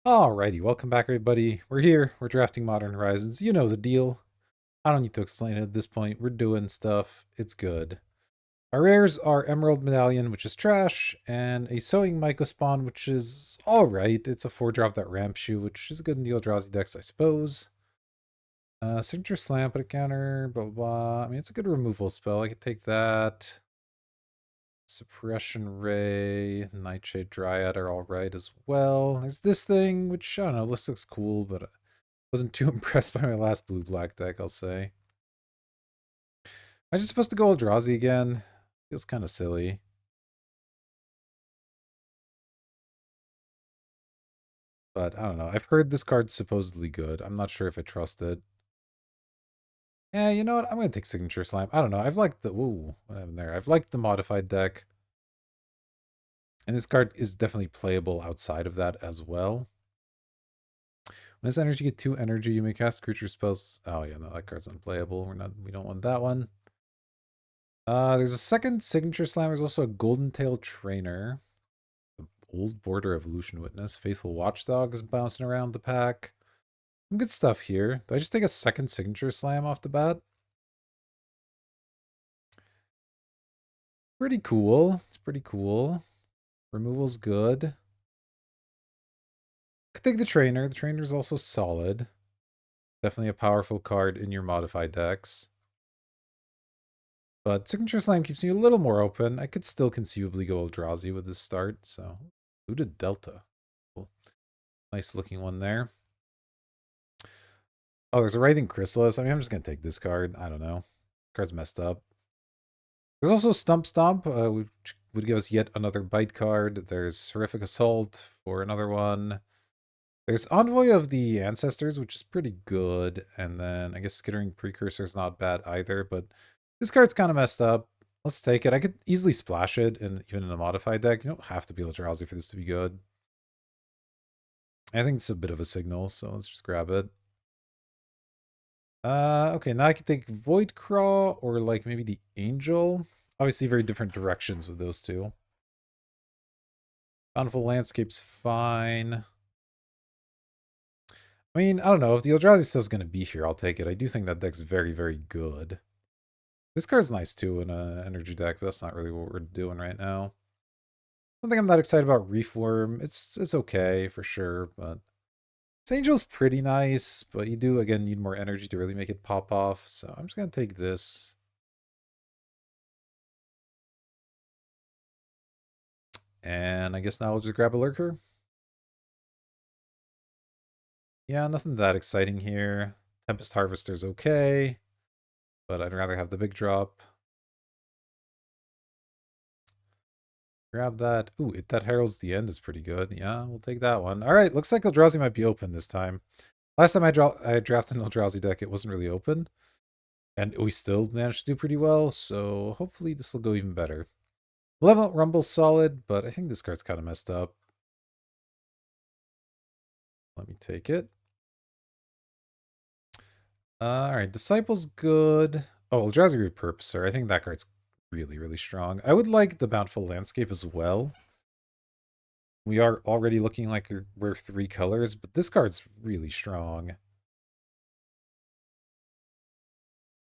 Alrighty, welcome back everybody. We're here, we're drafting Modern Horizons. You know the deal. I don't need to explain it at this point. We're doing stuff. It's good. Our rares are Emerald Medallion, which is trash, and a Sowing Mycospawn, which is alright. It's a 4-drop that ramps you, which is good in the Eldrazi decks, I suppose. Signature Slam, put a counter, blah, blah, blah. I mean, it's a good removal spell. I could take that. Suppression Ray, Nightshade Dryad are alright as well. There's this thing, which, I don't know, looks cool, but I wasn't too impressed by my last blue-black deck, I'll say. Am I just supposed to go Eldrazi again? Feels kind of silly. But, I don't know. I've heard this card's supposedly good. I'm not sure if I trust it. Yeah, you know what? I'm going to take Signature Slime. I don't know. I've liked the... Ooh, what happened there? I've liked the modified deck. And this card is definitely playable outside of that as well. When this energy get 2 energy, you may cast creature spells. Oh yeah, no, that card's unplayable. We don't want that one. There's a second signature slam. There's also a Golden Tail Trainer. The Old Border Evolution Witness. Faithful Watchdog is bouncing around the pack. Some good stuff here. Do I just take a second signature slam off the bat? Pretty cool. It's pretty cool. Removal's good. Could take the trainer. The trainer's also solid. Definitely a powerful card in your modified decks. But Signature Slam keeps me a little more open. I could still conceivably go Eldrazi with this start, so... Looted Delta. Cool. Nice looking one there. Oh, there's a Writhing Chrysalis. I mean, I'm just going to take this card. I don't know. Card's messed up. There's also Stump Stomp, which would give us yet another bite card. There's Horrific Assault for another one. There's Envoy of the Ancestors, which is pretty good. And then I guess Skittering Precursor is not bad either, but this card's kind of messed up. Let's take it. I could easily splash it, even in a modified deck. You don't have to be Eldrazi for this to be good. I think it's a bit of a signal, so let's just grab it. Okay, now I can take Void Craw or like maybe the Angel. Obviously very different directions with those two. Bountiful Landscape's fine. I mean, I don't know. If the Eldrazi stuff's going to be here, I'll take it. I do think that deck's very, very good. This card's nice too in an energy deck, but that's not really what we're doing right now. I don't think I'm that excited about Reform. It's okay for sure, but Angel's pretty nice, but you do again need more energy to really make it pop off. So I'm just gonna take this. And I guess now I'll just grab a lurker. Yeah, nothing that exciting here. Tempest Harvester's okay, but I'd rather have the big drop. Grab that. Ooh, that heralds the end is pretty good. Yeah, we'll take that one. All right, looks like Eldrazi might be open this time. Last time I drafted an Eldrazi deck, it wasn't really open. And we still managed to do pretty well, so hopefully this will go even better. Malevolent Rumble's solid, but I think this card's kind of messed up. Let me take it. Alright, Disciple's good. Oh, Eldrazi Repurposer. I think that card's really, really strong. I would like the Bountiful Landscape as well. We are already looking like we're 3 colors, but this card's really strong.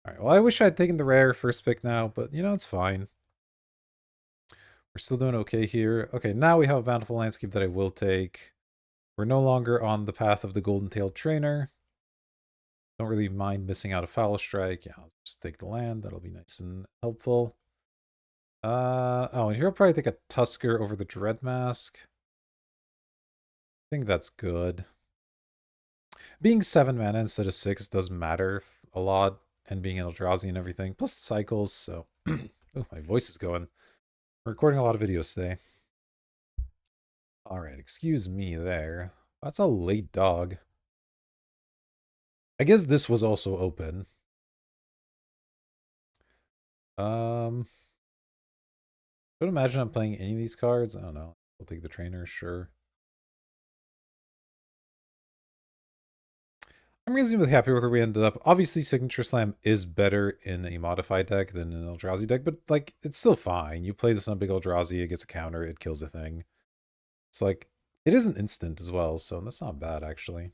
Alright, well, I wish I had taken the rare first pick now, but, you know, it's fine. We're still doing okay here. Okay, now we have a Bountiful Landscape that I will take. We're no longer on the path of the Golden-tailed Trainer. Don't really mind missing out a Foul Strike. Yeah, I'll just take the land. That'll be nice and helpful. Oh, and here I'll probably take a Tusker over the Dread Mask. I think that's good. Being 7 mana instead of 6 does matter a lot, and being an Eldrazi and everything. Plus the cycles, so... oh, my voice is going. I'm recording a lot of videos today. Alright, excuse me there. That's a late dog. I guess this was also open. Don't imagine I'm playing any of these cards. I don't know. I'll take the trainer, sure. I'm reasonably happy with where we ended up. Obviously, Signature Slam is better in a modified deck than an Eldrazi deck, but like it's still fine. You play this on a big Eldrazi, it gets a counter, it kills a thing. It's like It is an instant as well, so that's not bad, actually.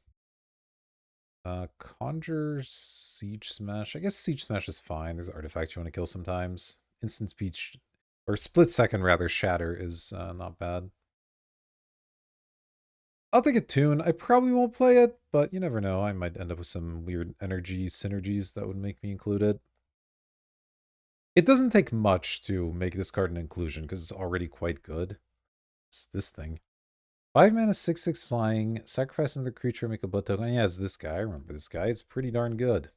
Conjure, Siege Smash. I guess Siege Smash is fine. There's artifacts you want to kill sometimes. Instant Speech, or Split Second, rather, Shatter is not bad. I'll take a tune. I probably won't play it, but you never know. I might end up with some weird energy synergies that would make me include it. It doesn't take much to make this card an inclusion, because it's already quite good. It's this thing. 5 mana, 6/6 flying, sacrifice another creature, make a blood token. Yeah, it's this guy. I remember this guy. It's pretty darn good.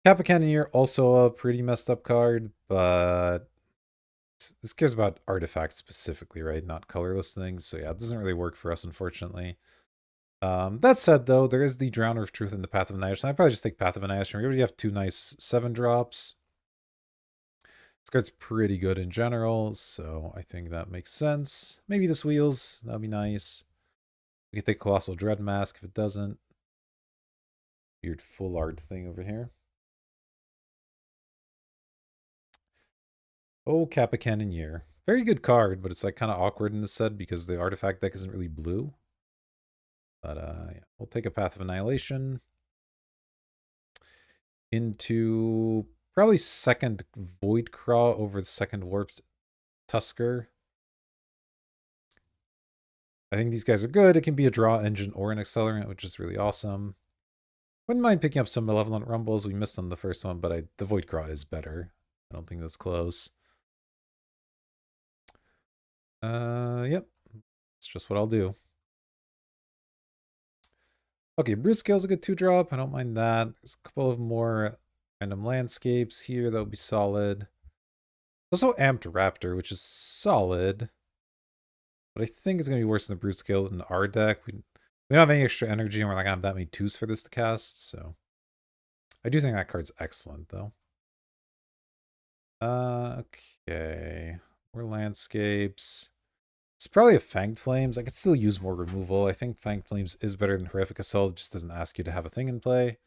Kappa Cannoneer, also a pretty messed up card, but this cares about artifacts specifically, right? Not colorless things. So yeah, it doesn't really work for us, unfortunately. That said, though, there is the Drowner of Truth and the Path of Annihilation. I'd probably just take Path of Annihilation. We already have 2 nice 7-drops. This card's pretty good in general, so I think that makes sense. Maybe this wheels. That'd be nice. We could take Colossal Dread Mask if it doesn't. Weird full art thing over here. Oh, Kappa Cannoneer. Very good card, but it's like kind of awkward in this set because the artifact deck isn't really blue. But yeah, we'll take a Path of Annihilation into probably second Void Craw over the second Warped Tusker. I think these guys are good. It can be a draw engine or an accelerant, which is really awesome. Wouldn't mind picking up some Malevolent Rumbles. We missed on the first one, but the Void Craw is better. I don't think that's close. Yep. It's just what I'll do. Okay, Brute Scale's a good 2-drop. I don't mind that. There's a couple of more random landscapes here that would be solid. Also Amped Raptor, which is solid. But I think it's going to be worse than the Brute Scale in our deck. We don't have any extra energy, and we're not going to have that many 2s for this to cast, so... I do think that card's excellent, though. Okay. More landscapes. It's probably a Fanged Flames. I could still use more removal. I think Fanged Flames is better than Horrific Assault. It just doesn't ask you to have a thing in play.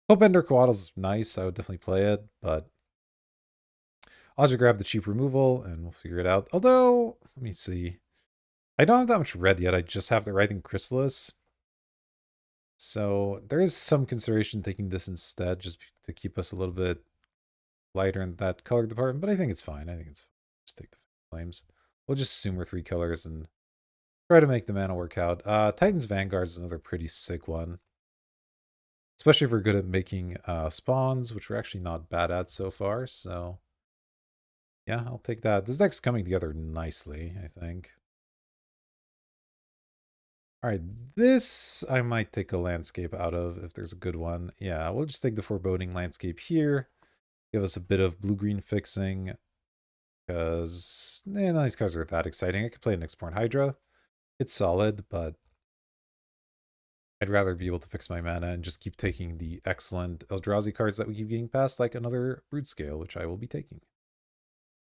Hope Ender Coatls is nice. I would definitely play it, but I'll just grab the cheap removal and we'll figure it out. Although, let me see. I don't have that much red yet. I just have the Writhing Chrysalis. So there is some consideration taking this instead, just to keep us a little bit lighter in that color department, but I think it's fine. I think it's fine. Just take the Flames. We'll just assume we're 3 colors and try to make the mana work out. Titan's Vanguard is another pretty sick one. Especially if we're good at making spawns, which we're actually not bad at so far, so... Yeah, I'll take that. This deck's coming together nicely, I think. Alright, this I might take a landscape out of if there's a good one. Yeah, we'll just take the Foreboding landscape here. Give us a bit of blue-green fixing. Because none of these cards are that exciting. I could play an Exporn Hydra. It's solid, but I'd rather be able to fix my mana and just keep taking the excellent Eldrazi cards that we keep getting past, like another Brute Scale, which I will be taking.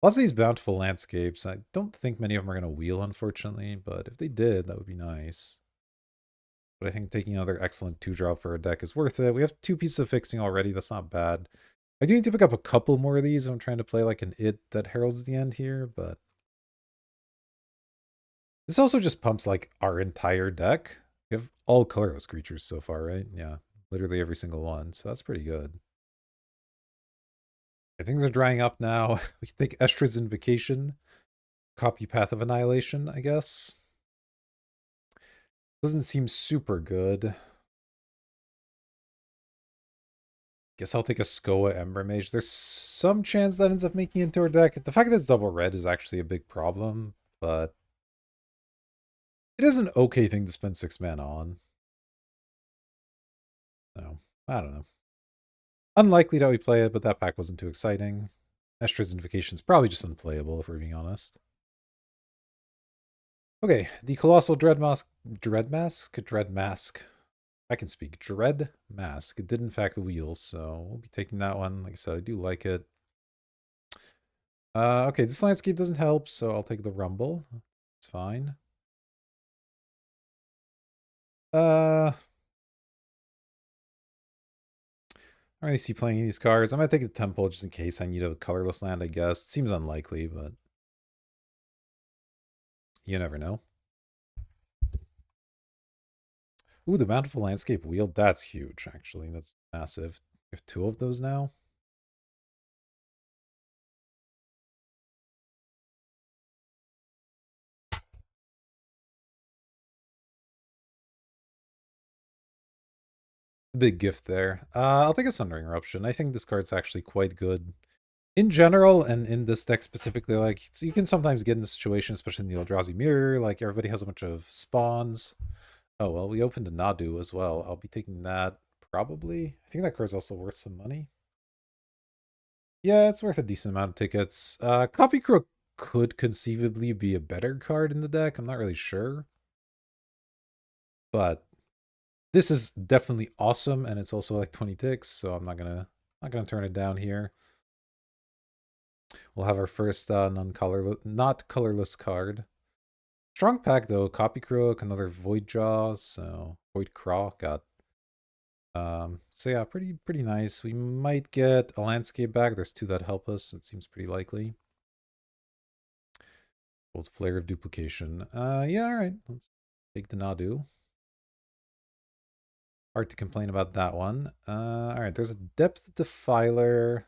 Lots of these Bountiful Landscapes. I don't think many of them are going to wheel, unfortunately, but if they did, that would be nice. But I think taking another excellent 2-drop for a deck is worth it. We have 2 pieces of fixing already. That's not bad. I do need to pick up a couple more of these if I'm trying to play like an It that heralds the end here, but... This also just pumps like our entire deck. We have all colorless creatures so far, right? Yeah, literally every single one, so that's pretty good. Things are drying up now. We can take Estra's Invocation, copy Path of Annihilation, I guess. Doesn't seem super good. Guess I'll take a Skoa Ember Mage. There's some chance that ends up making it into our deck. The fact that it's double red is actually a big problem, but it is an okay thing to spend 6 mana on. So, I don't know. Unlikely that we play it, but that pack wasn't too exciting. Estra's Invocation is probably just unplayable, if we're being honest. Okay, the Colossal Dread Mask. Dread Mask. I can speak. Dread Mask. It did, in fact, wheel, so we'll be taking that one. Like I said, I do like it. Okay, this landscape doesn't help, so I'll take the Rumble. It's fine. I don't really see playing these cards. I'm going to take the Temple just in case I need a colorless land, I guess. It seems unlikely, but... You never know. Ooh, the Bountiful Landscape Wheel. That's huge, actually. That's massive. We have 2 of those now. Big gift there. I'll take a Sundering Eruption. I think this card's actually quite good. In general, and in this deck specifically, like, so you can sometimes get in a situation, especially in the Eldrazi Mirror, like, everybody has a bunch of spawns. Oh, well, we opened a Nadu as well. I'll be taking that, probably. I think that card's also worth some money. Yeah, it's worth a decent amount of tickets. Copy Crook could conceivably be a better card in the deck. I'm not really sure. But this is definitely awesome, and it's also like 20 ticks, so I'm not gonna turn it down here. We'll have our first not colorless card. Strong pack though, Copy Crook, another Void Jaw, so Void Craw got so yeah, pretty nice. We might get a landscape back. There's 2 that help us, so it seems pretty likely. Old Flare of Duplication. Yeah, alright. Let's take the Nadu. Hard to complain about that one. Alright, there's a Depth Defiler.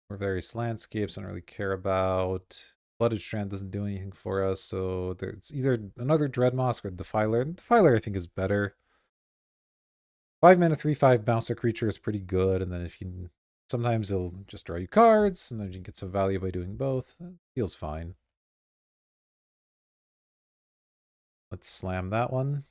Or various landscapes I don't really care about. Blooded Strand doesn't do anything for us, so there's either another Dreadmosque or Defiler. Defiler I think is better. 5 mana, 3/5 bouncer creature is pretty good, and then if you can, sometimes it'll just draw you cards, sometimes you can get some value by doing both. That feels fine. Let's slam that one.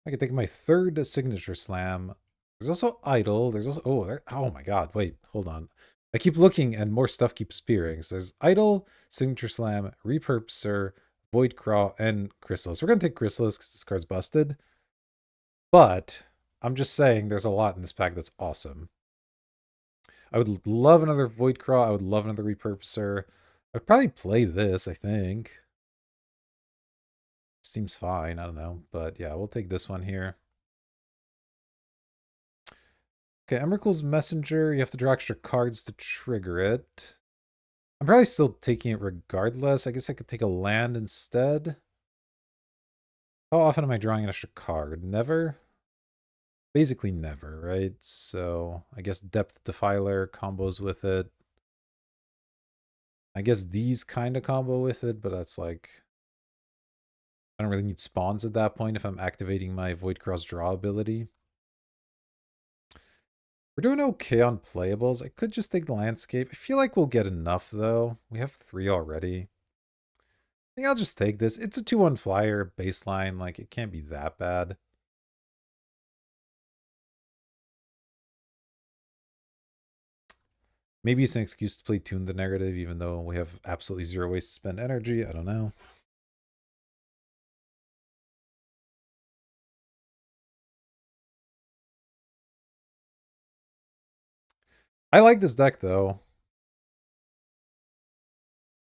I can take my 3rd signature slam. There's also Idle. There's also oh my god, wait, hold on. I keep looking and more stuff keeps appearing. So there's Idle, Signature Slam, Repurposer, Void Craw, and Chrysalis. We're gonna take Chrysalis because this card's busted. But I'm just saying there's a lot in this pack that's awesome. I would love another Void Craw. I would love another Repurposer. I'd probably play this, I think. Seems fine, I don't know. But yeah, we'll take this one here. Okay, Emrakul's Messenger. You have to draw extra cards to trigger it. I'm probably still taking it regardless. I guess I could take a land instead. How often am I drawing an extra card? Never? Basically never, right? So I guess Depth Defiler combos with it. I guess these kind of combo with it, but that's like... I don't really need spawns at that point if I'm activating my Void Cross draw ability. We're doing okay on playables. I could just take the landscape. I feel like we'll get enough, though. We have 3 already. I think I'll just take this. It's a 2/1 flyer baseline. Like, it can't be that bad. Maybe it's an excuse to play Tune the Narrative, even though we have absolutely 0 ways to spend energy. I don't know. I like this deck, though.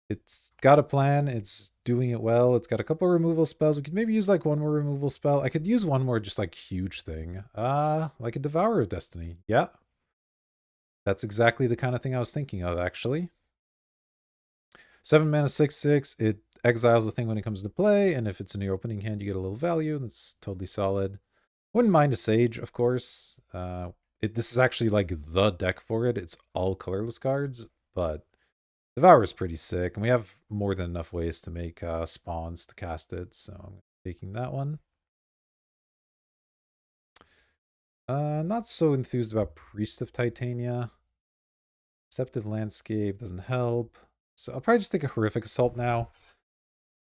It's got a plan. It's doing it well. It's got a couple removal spells. We could maybe use like one more removal spell. I could use one more just like huge thing. Like a Devourer of Destiny. Yeah. That's exactly the kind of thing I was thinking of, actually. 7 mana, 6/6. It exiles the thing when it comes to play, and if it's in your opening hand, you get a little value. That's totally solid. Wouldn't mind a Sage, of course. This is actually like the deck for it. It's all colorless cards, but Devour is pretty sick, and we have more than enough ways to make spawns to cast it, so I'm taking that one. Not so enthused about Priest of Titania. Deceptive Landscape doesn't help. So I'll probably just take a Horrific Assault now.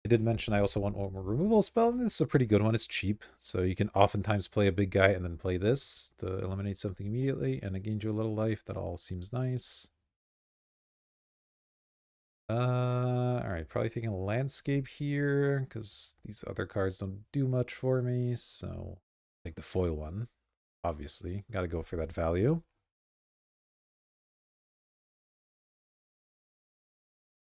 I did mention I also want one more removal spell, and this is a pretty good one. It's cheap, so you can oftentimes play a big guy and then play this to eliminate something immediately, and it gains you a little life. That all seems nice. Alright, probably taking a landscape here, because these other cards don't do much for me, so take the foil one, obviously. Gotta go for that value.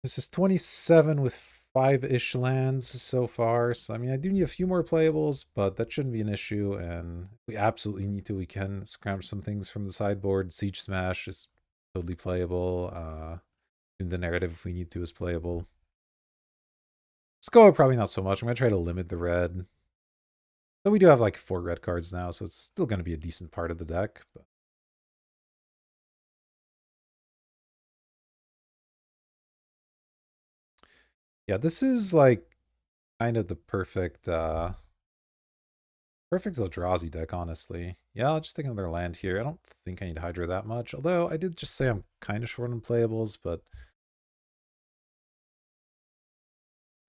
This is 27 with 5-ish lands so far, so I mean, I do need a few more playables, but that shouldn't be an issue, and if we absolutely need to, we can scrounge some things from the sideboard. Siege Smash is totally playable. The narrative, if we need to, is playable. Scoa, probably not so much. I'm going to try to limit the red. But we do have like 4 red cards now, so it's still going to be a decent part of the deck. But yeah, this is like kind of the perfect perfect Eldrazi deck, honestly. Yeah, I'll just take another land here. I don't think I need Hydra that much, although I did just say I'm kind of short on playables, but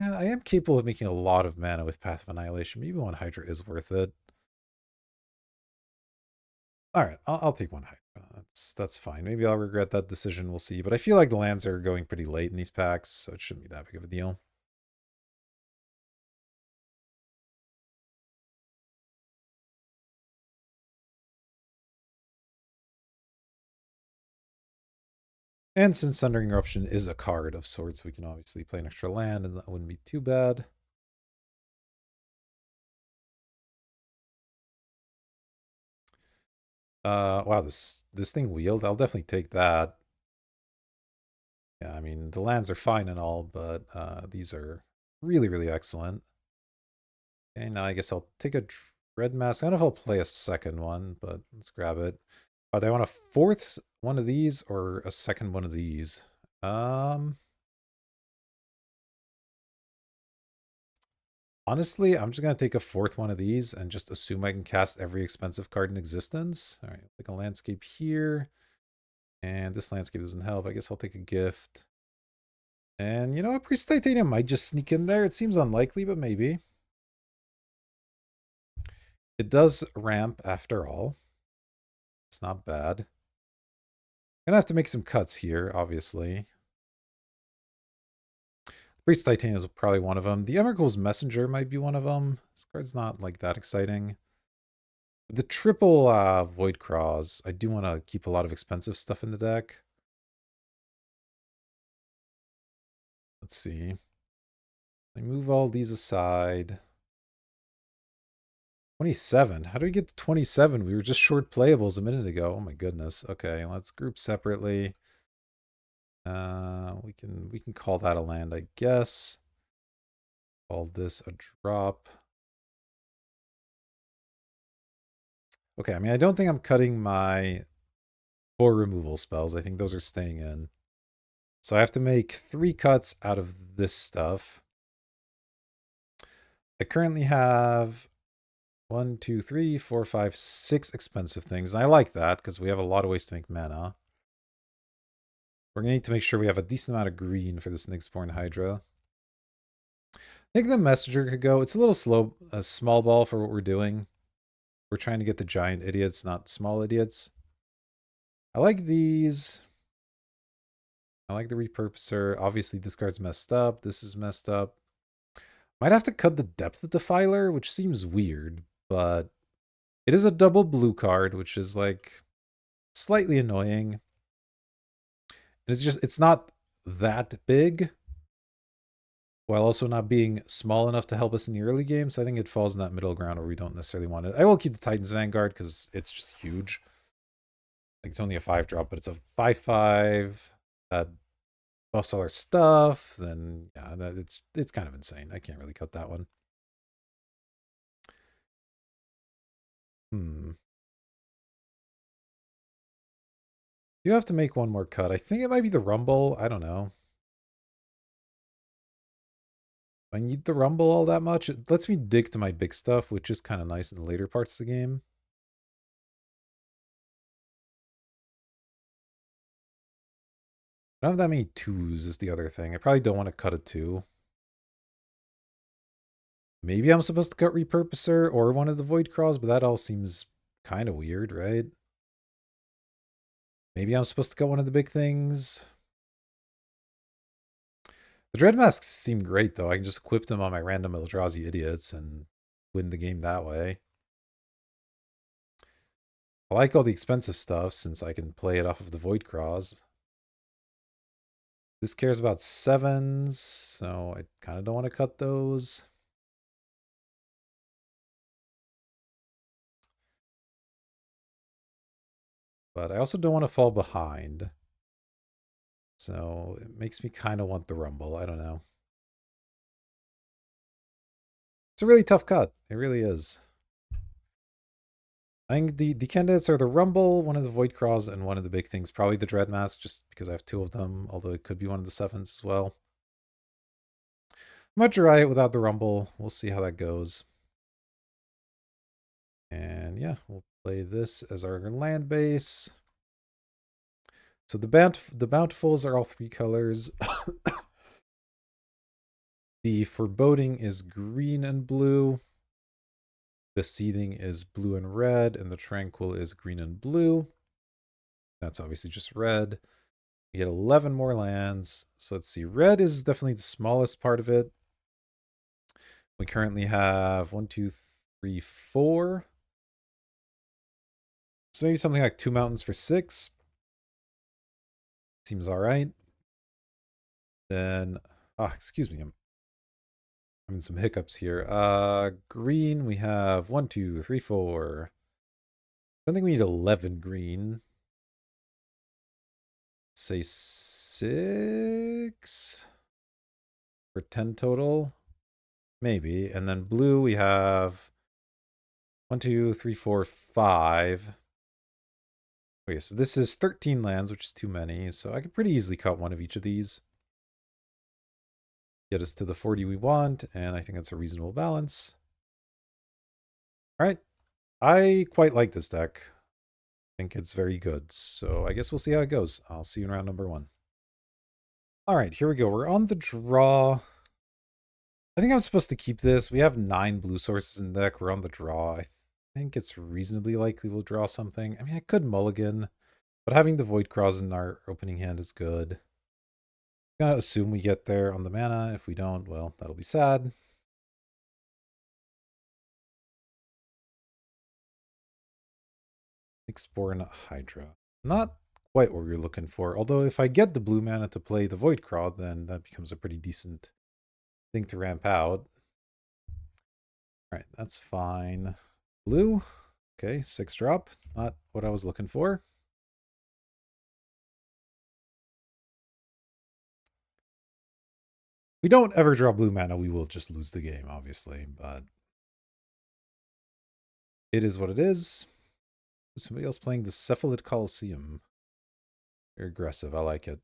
yeah, I am capable of making a lot of mana with Path of Annihilation. Maybe one Hydra is worth it. All right, I'll take one Hydra. That's fine. Maybe I'll regret that decision. We'll see. But I feel like the lands are going pretty late in these packs, so it shouldn't be that big of a deal. And since Sundering Eruption is a card of sorts, we can obviously play an extra land, and that wouldn't be too bad. Wow, this thing wheeled. I'll definitely take that. Yeah, I mean, the lands are fine and all, but these are really, really excellent. Okay, now I guess I'll take a Dread Mask. I don't know if I'll play a second one, but let's grab it. Do I want a 4th one of these or a second one of these? Honestly, I'm just going to take a 4th one of these and just assume I can cast every expensive card in existence. All right, take a landscape here. And this landscape doesn't help. I guess I'll take a gift. And you know what? Priest Titanium might just sneak in there. It seems unlikely, but maybe. It does ramp after all. It's not bad. Gonna have to make some cuts here, obviously. Priest Titanium is probably one of them. The Emrakul's Messenger might be one of them. This card's not like that exciting. The triple Void Craws, I do want to keep a lot of expensive stuff in the deck. Let's see. I move all these aside. 27. How do we get to 27? We were just short playables a minute ago. Oh my goodness. Okay, let's group separately. We can call that a land, I guess. Call this a drop. Okay, I mean, I don't think I'm cutting my 4 removal spells. I think those are staying in. So I have to make 3 cuts out of this stuff. I currently have 1, 2, 3, 4, 5, 6 expensive things. And I like that because we have a lot of ways to make mana. We're going to need to make sure we have a decent amount of green for this Nyxborn Hydra. I think the Messenger could go. It's a little slow, a small ball for what we're doing. We're trying to get the giant idiots, not small idiots. I like these. I like the Repurposer. Obviously, this card's messed up. This is messed up. Might have to cut the Depth Defiler, which seems weird, but it is a double blue card, which is like slightly annoying. It's not that big, while also not being small enough to help us in the early game. So I think it falls in that middle ground where we don't necessarily want it. I will keep the Titan's Vanguard because it's just huge. Like it's only a 5-drop, but it's a 5/5 that buffs all our stuff. Then yeah, it's kind of insane. I can't really cut that one. You have to make one more cut. I think it might be the Rumble. I don't know. I need the Rumble all that much. It lets me dig to my big stuff, which is kind of nice in the later parts of the game. I don't have that many 2s is the other thing. I probably don't want to cut a 2. Maybe I'm supposed to cut Repurposer or one of the Void Crawls, but that all seems kind of weird, right? Maybe I'm supposed to cut one of the big things. The Dread Masks seem great, though. I can just equip them on my random Eldrazi idiots and win the game that way. I like all the expensive stuff since I can play it off of the Void Craws. This cares about 7s, so I kind of don't want to cut those. But I also don't want to fall behind. So it makes me kind of want the Rumble. I don't know. It's a really tough cut. It really is. I think the candidates are the Rumble, one of the Void Craws, and one of the big things, probably the Dread Mask, just because I have two of them, although it could be one of the 7s as well. I might try it without the Rumble. We'll see how that goes. And yeah, we'll play this as our land base. So the Bountifuls are all 3 colors. The Foreboding is green and blue. The Seething is blue and red, and the Tranquil is green and blue. That's obviously just red. We get 11 more lands. So let's see. Red is definitely the smallest part of it. We currently have 1, 2, 3, 4. So maybe something like 2 mountains for 6. Seems all right. Then, excuse me. I'm having some hiccups here. Green, we have 1, 2, 3, 4. I don't think we need 11 green. Say 6 for 10 total. Maybe. And then blue, we have 1, 2, 3, 4, 5. Okay, so this is 13 lands, which is too many. So I could pretty easily cut one of each of these. Get us to the 40 we want, and I think that's a reasonable balance. All right. I quite like this deck. I think it's very good. So I guess we'll see how it goes. I'll see you in round number 1. All right, here we go. We're on the draw. I think I'm supposed to keep this. We have 9 blue sources in the deck. We're on the draw. I think it's reasonably likely we'll draw something. I mean, I could mulligan, but having the Void Craws in our opening hand is good. I'm gonna assume we get there on the mana. If we don't, well, that'll be sad. Exporn Hydra. Not quite what we were looking for. Although if I get the blue mana to play the Void Craw, then that becomes a pretty decent thing to ramp out. Alright, that's fine. Blue. Okay, 6 drop. Not what I was looking for. We don't ever draw blue mana, we will just lose the game, obviously, but it is what it is. Somebody else playing the Cephalid Coliseum. Very aggressive, I like it.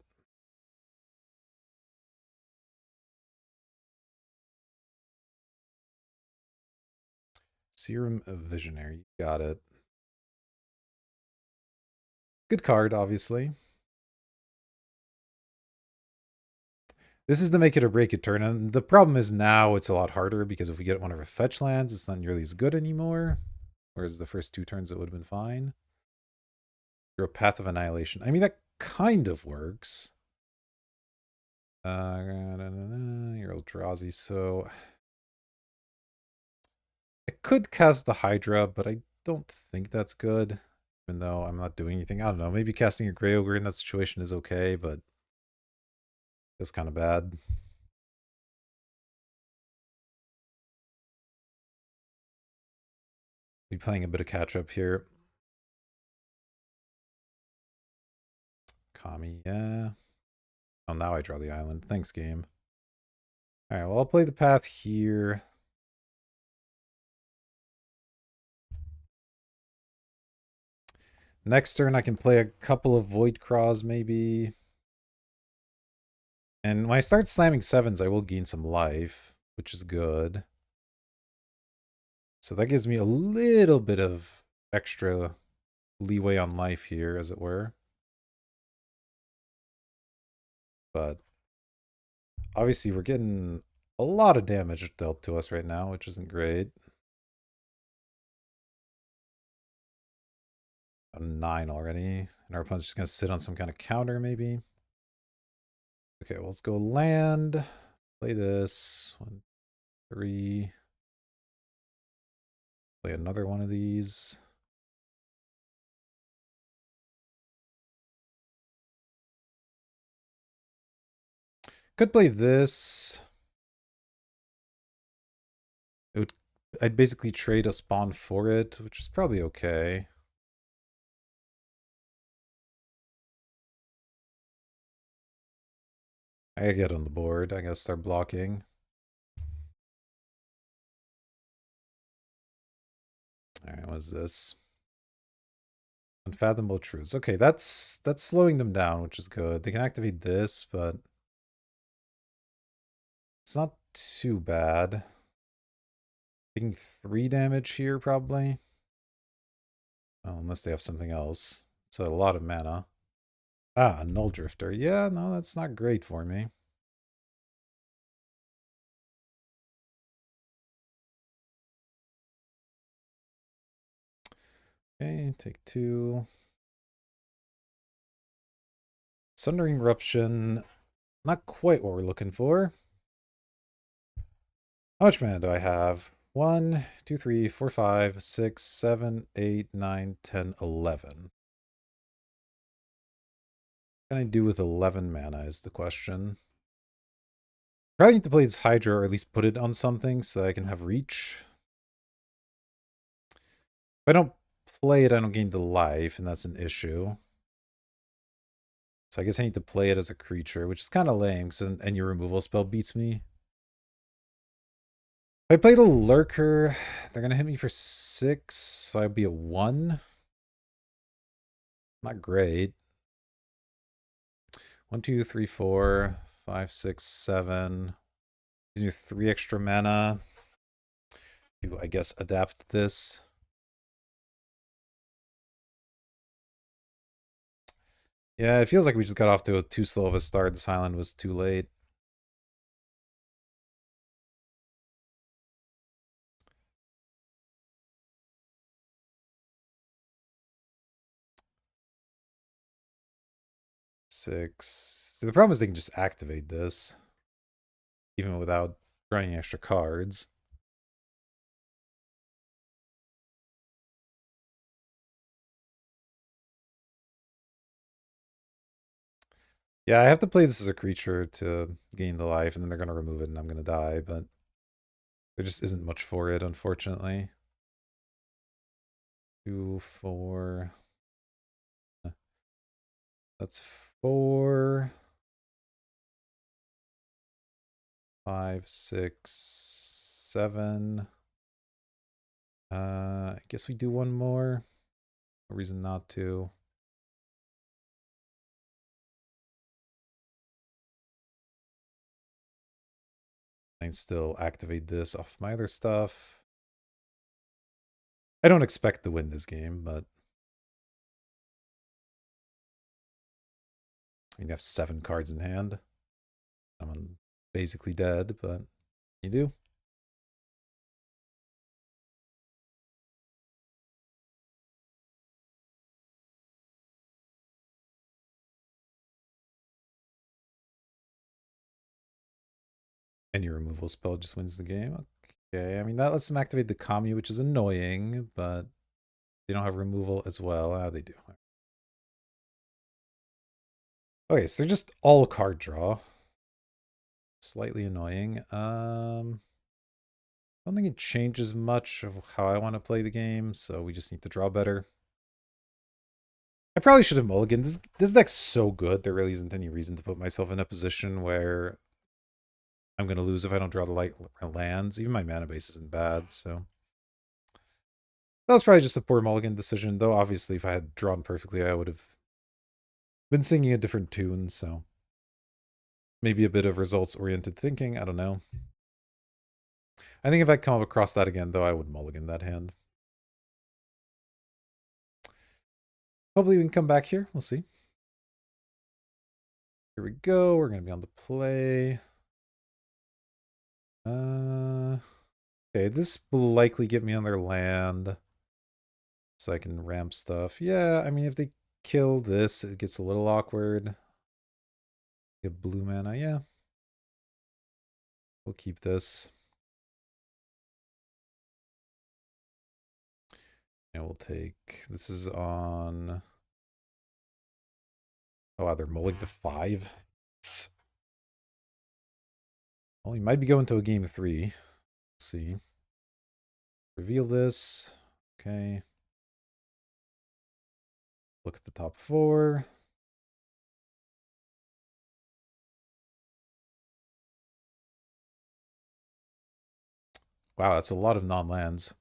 Serum of Visionary, got it. Good card, obviously. This is the make it or break it turn, and the problem is now it's a lot harder because if we get one of our fetch lands, it's not nearly as good anymore. Whereas the first 2 turns it would have been fine. Draw Path of Annihilation. I mean, that kind of works. You're Eldrazi, so I could cast the Hydra, but I don't think that's good. Even though I'm not doing anything. I don't know. Maybe casting a Grey Ogre in that situation is okay, but that's kind of bad. Be playing a bit of catch up here. Kami, yeah. Oh, now I draw the island. Thanks, game. Alright, well, I'll play the path here. Next turn, I can play a couple of Void Craws, maybe. And when I start slamming 7s, I will gain some life, which is good. So that gives me a little bit of extra leeway on life here, as it were. But obviously, we're getting a lot of damage dealt to us right now, which isn't great. A 9 already. And our opponent's just going to sit on some kind of counter, maybe. Okay, well, let's go land. Play this. 1, 3. Play another one of these. Could play this. I'd basically trade a spawn for it, which is probably okay. I get on the board. I gotta start blocking. Alright, what is this? Unfathomable truths. Okay, that's slowing them down, which is good. They can activate this, but it's not too bad. Taking 3 damage here, probably. Oh, unless they have something else. It's a lot of mana. Ah, a Null Drifter. Yeah, no, that's not great for me. Okay, take 2. Sundering Eruption. Not quite what we're looking for. How much mana do I have? 1, 2, 3, 4, 5, 6, 7, 8, 9, 10, 11. What can I do with 11 mana is the question. Probably need to play this Hydra or at least put it on something so I can have reach. If I don't play it, I don't gain the life, and that's an issue. So I guess I need to play it as a creature, which is kind of lame because any removal spell beats me. If I played a Lurker, they're going to hit me for 6, so I'd be a 1. Not great. 1, 2, 3, 4, 5, 6, 7. Gives me 3 extra mana to, I guess, adapt this. Yeah, it feels like we just got off to a too slow of a start. This island was too late. Six. The problem is they can just activate this, even without drawing extra cards. Yeah, I have to play this as a creature to gain the life, and then they're going to remove it, and I'm going to die, but there just isn't much for it, unfortunately. 2, 4. That's 4. 5, 6, 7. I guess we do one more. No reason not to. I can still activate this off my other stuff. I don't expect to win this game, but I mean, you have 7 cards in hand. I'm basically dead, but you do. Any removal spell just wins the game. Okay, I mean, that lets them activate the Kami, which is annoying, but they don't have removal as well. Ah, they do. Okay, so just all card draw. Slightly annoying. I don't think it changes much of how I want to play the game, so we just need to draw better. I probably should have mulliganed. This deck's so good, there really isn't any reason to put myself in a position where I'm going to lose if I don't draw the light lands. Even my mana base isn't bad, so... That was probably just a poor mulligan decision, though obviously if I had drawn perfectly, I would have been singing a different tune, so... Maybe a bit of results-oriented thinking, I don't know. I think if I come across that again, though, I would mulligan that hand. Hopefully we can come back here. We'll see. Here we go. We're going to be on the play. Okay, this will likely get me on their land. So I can ramp stuff. Yeah, I mean, if they kill this, it gets a little awkward. Get blue mana, yeah. We'll keep this. And we'll take... This is on... Oh, wow, they're mulling to 5. Well, we might be going to a game 3. Let's see. Reveal this. Okay. Look at the top 4. Wow, that's a lot of non-lands.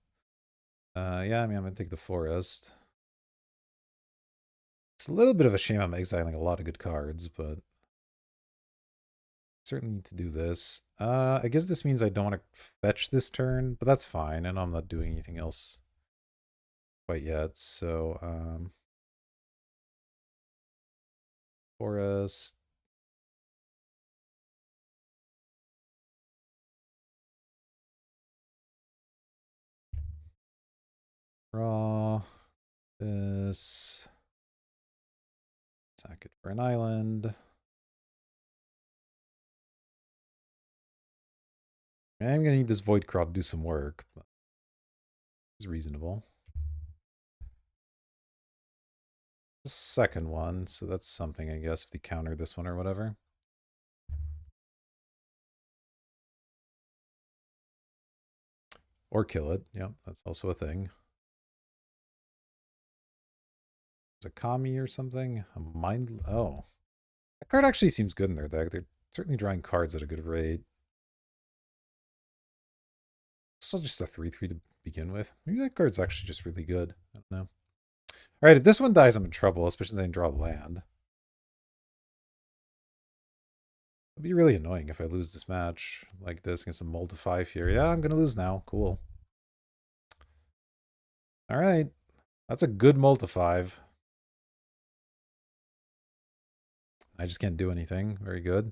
Yeah, I mean, I'm gonna take the forest. It's a little bit of a shame I'm exiling a lot of good cards, but certainly need to do this. I guess this means I don't want to fetch this turn, but that's fine. I know I'm not doing anything else quite yet. So, forest. Draw this. Sack it for an island. I'm gonna need this Void Craw to do some work, but it's reasonable. The second one, so that's something, I guess, if they counter this one or whatever. Or kill it. Yep, that's also a thing. There's a Kami or something. A mind. Oh. That card actually seems good in their deck. They're certainly drawing cards at a good rate. Still just a 3/3 to begin with. Maybe that card's actually just really good. I don't know. Alright, if this one dies, I'm in trouble, especially if I draw land. It'd be really annoying if I lose this match like this against a Mold to 5 here. Yeah, I'm gonna lose now. Cool. Alright. That's a good Mold to 5. I just can't do anything. Very good.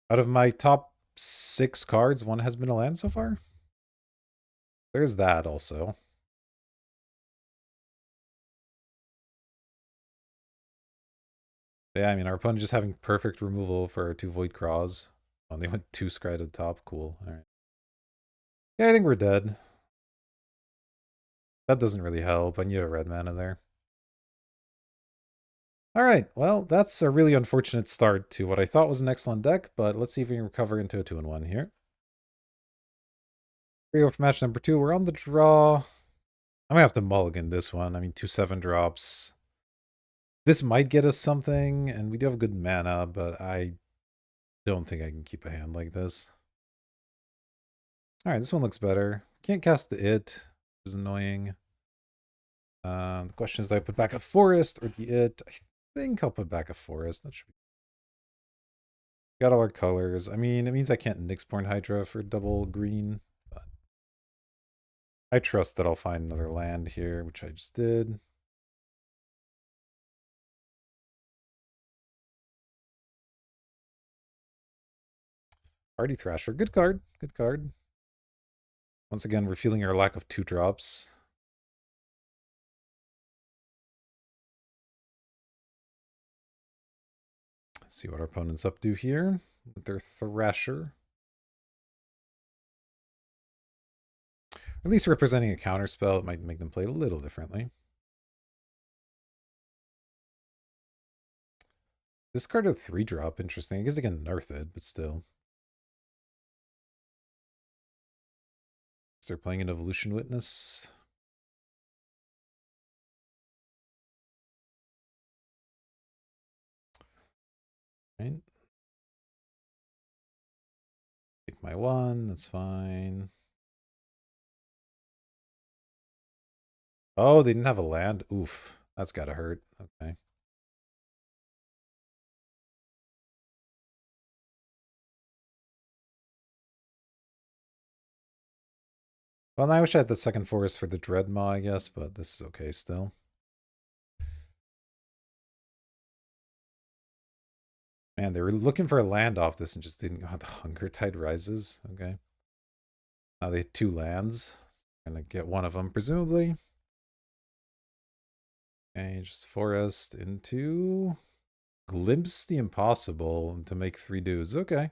Out of my top 6 cards, one has been a land so far? There's that also. Yeah, I mean, our opponent just having perfect removal for our 2 Void Craws. Oh, they went 2 Scry to the top. Cool. Alright. Yeah, I think we're dead. That doesn't really help. I need a red mana there. Alright, well, that's a really unfortunate start to what I thought was an excellent deck, but let's see if we can recover into a 2-1 here. We go for match number 2. We're on the draw. I'm gonna have to mulligan this one. I mean, 2 7-drops. This might get us something, and we do have good mana, but I don't think I can keep a hand like this. Alright, this one looks better. Can't cast the It, which is annoying. The question is, do I put back a forest or the It? I think I'll put back a forest. That should be... Got all our colors. I mean, it means I can't Nyxborn Hydra for double green, but I trust that I'll find another land here, which I just did. Hardy Thrasher, good card, good card. Once again, we're feeling our lack of 2-drops. Let's see what our opponent's up to here with their Thrasher. At least representing a counterspell, it might make them play a little differently. This card a 3-drop, interesting. I guess I can nerf it, but still. So they're playing an Evolution Witness. Right. Take my 1, that's fine. Oh, they didn't have a land? Oof. That's gotta hurt. Okay. Well, I wish I had the second forest for the Dreadmaw, I guess, but this is okay still. Man, they were looking for a land off this and just didn't go. The Hunger Tide Rises. Okay. Now they have 2 lands. Gonna get one of them, presumably. Okay, just forest into Glimpse the Impossible to make 3 dudes. Okay.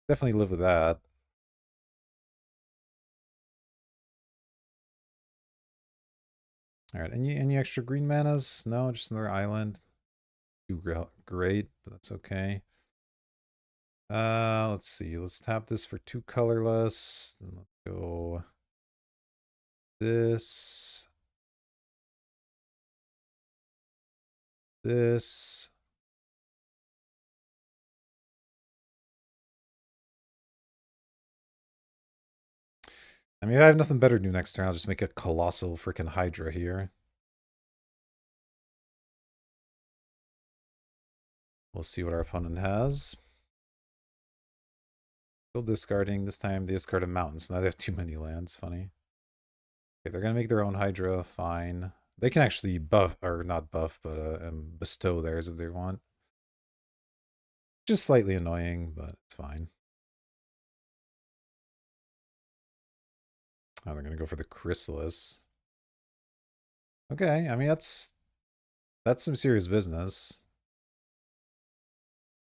Definitely live with that. Alright, any extra green manas? No, just another island. Too great, but that's okay. Let's see. Let's tap this for 2 colorless. Then let's go this. This. I mean, if I have nothing better to do next turn, I'll just make a colossal freaking Hydra here. We'll see what our opponent has. Still discarding. This time they discarded mountains. So now they have too many lands. Funny. Okay, they're going to make their own Hydra. Fine. They can actually buff, or not buff, but bestow theirs if they want. Just slightly annoying, but it's fine. Oh, they're going to go for the Chrysalis. Okay, I mean, that's some serious business.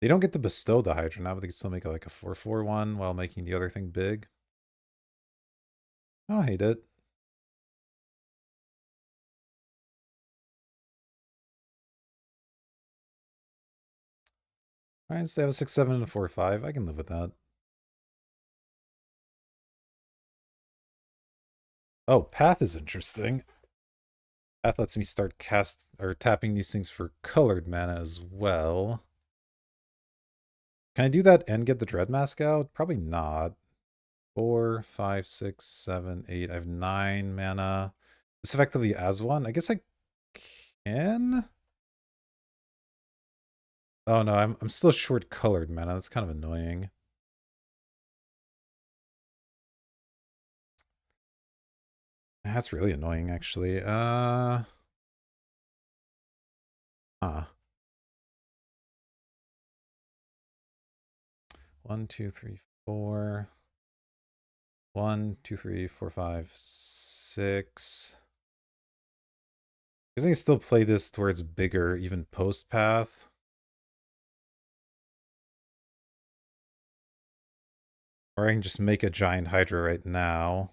They don't get to bestow the Hydra now, but they can still make it like a 4/4 while making the other thing big. I don't hate it. Alright, so they have a 6/7 and a 4/5. I can live with that. Oh, Path is interesting. Path lets me start tapping these things for colored mana as well. Can I do that and get the Dread Mask out? Probably not. 4, 5, 6, 7, 8. I have 9 mana. This effectively as one. I guess I can. Oh no, I'm still short colored mana. That's kind of annoying. That's really annoying, actually. Huh. 1, 2, 3, 4. 1, 2, 3, 4, 5, 6. I think I still play this to where it's bigger, even post path. Or I can just make a giant Hydra right now.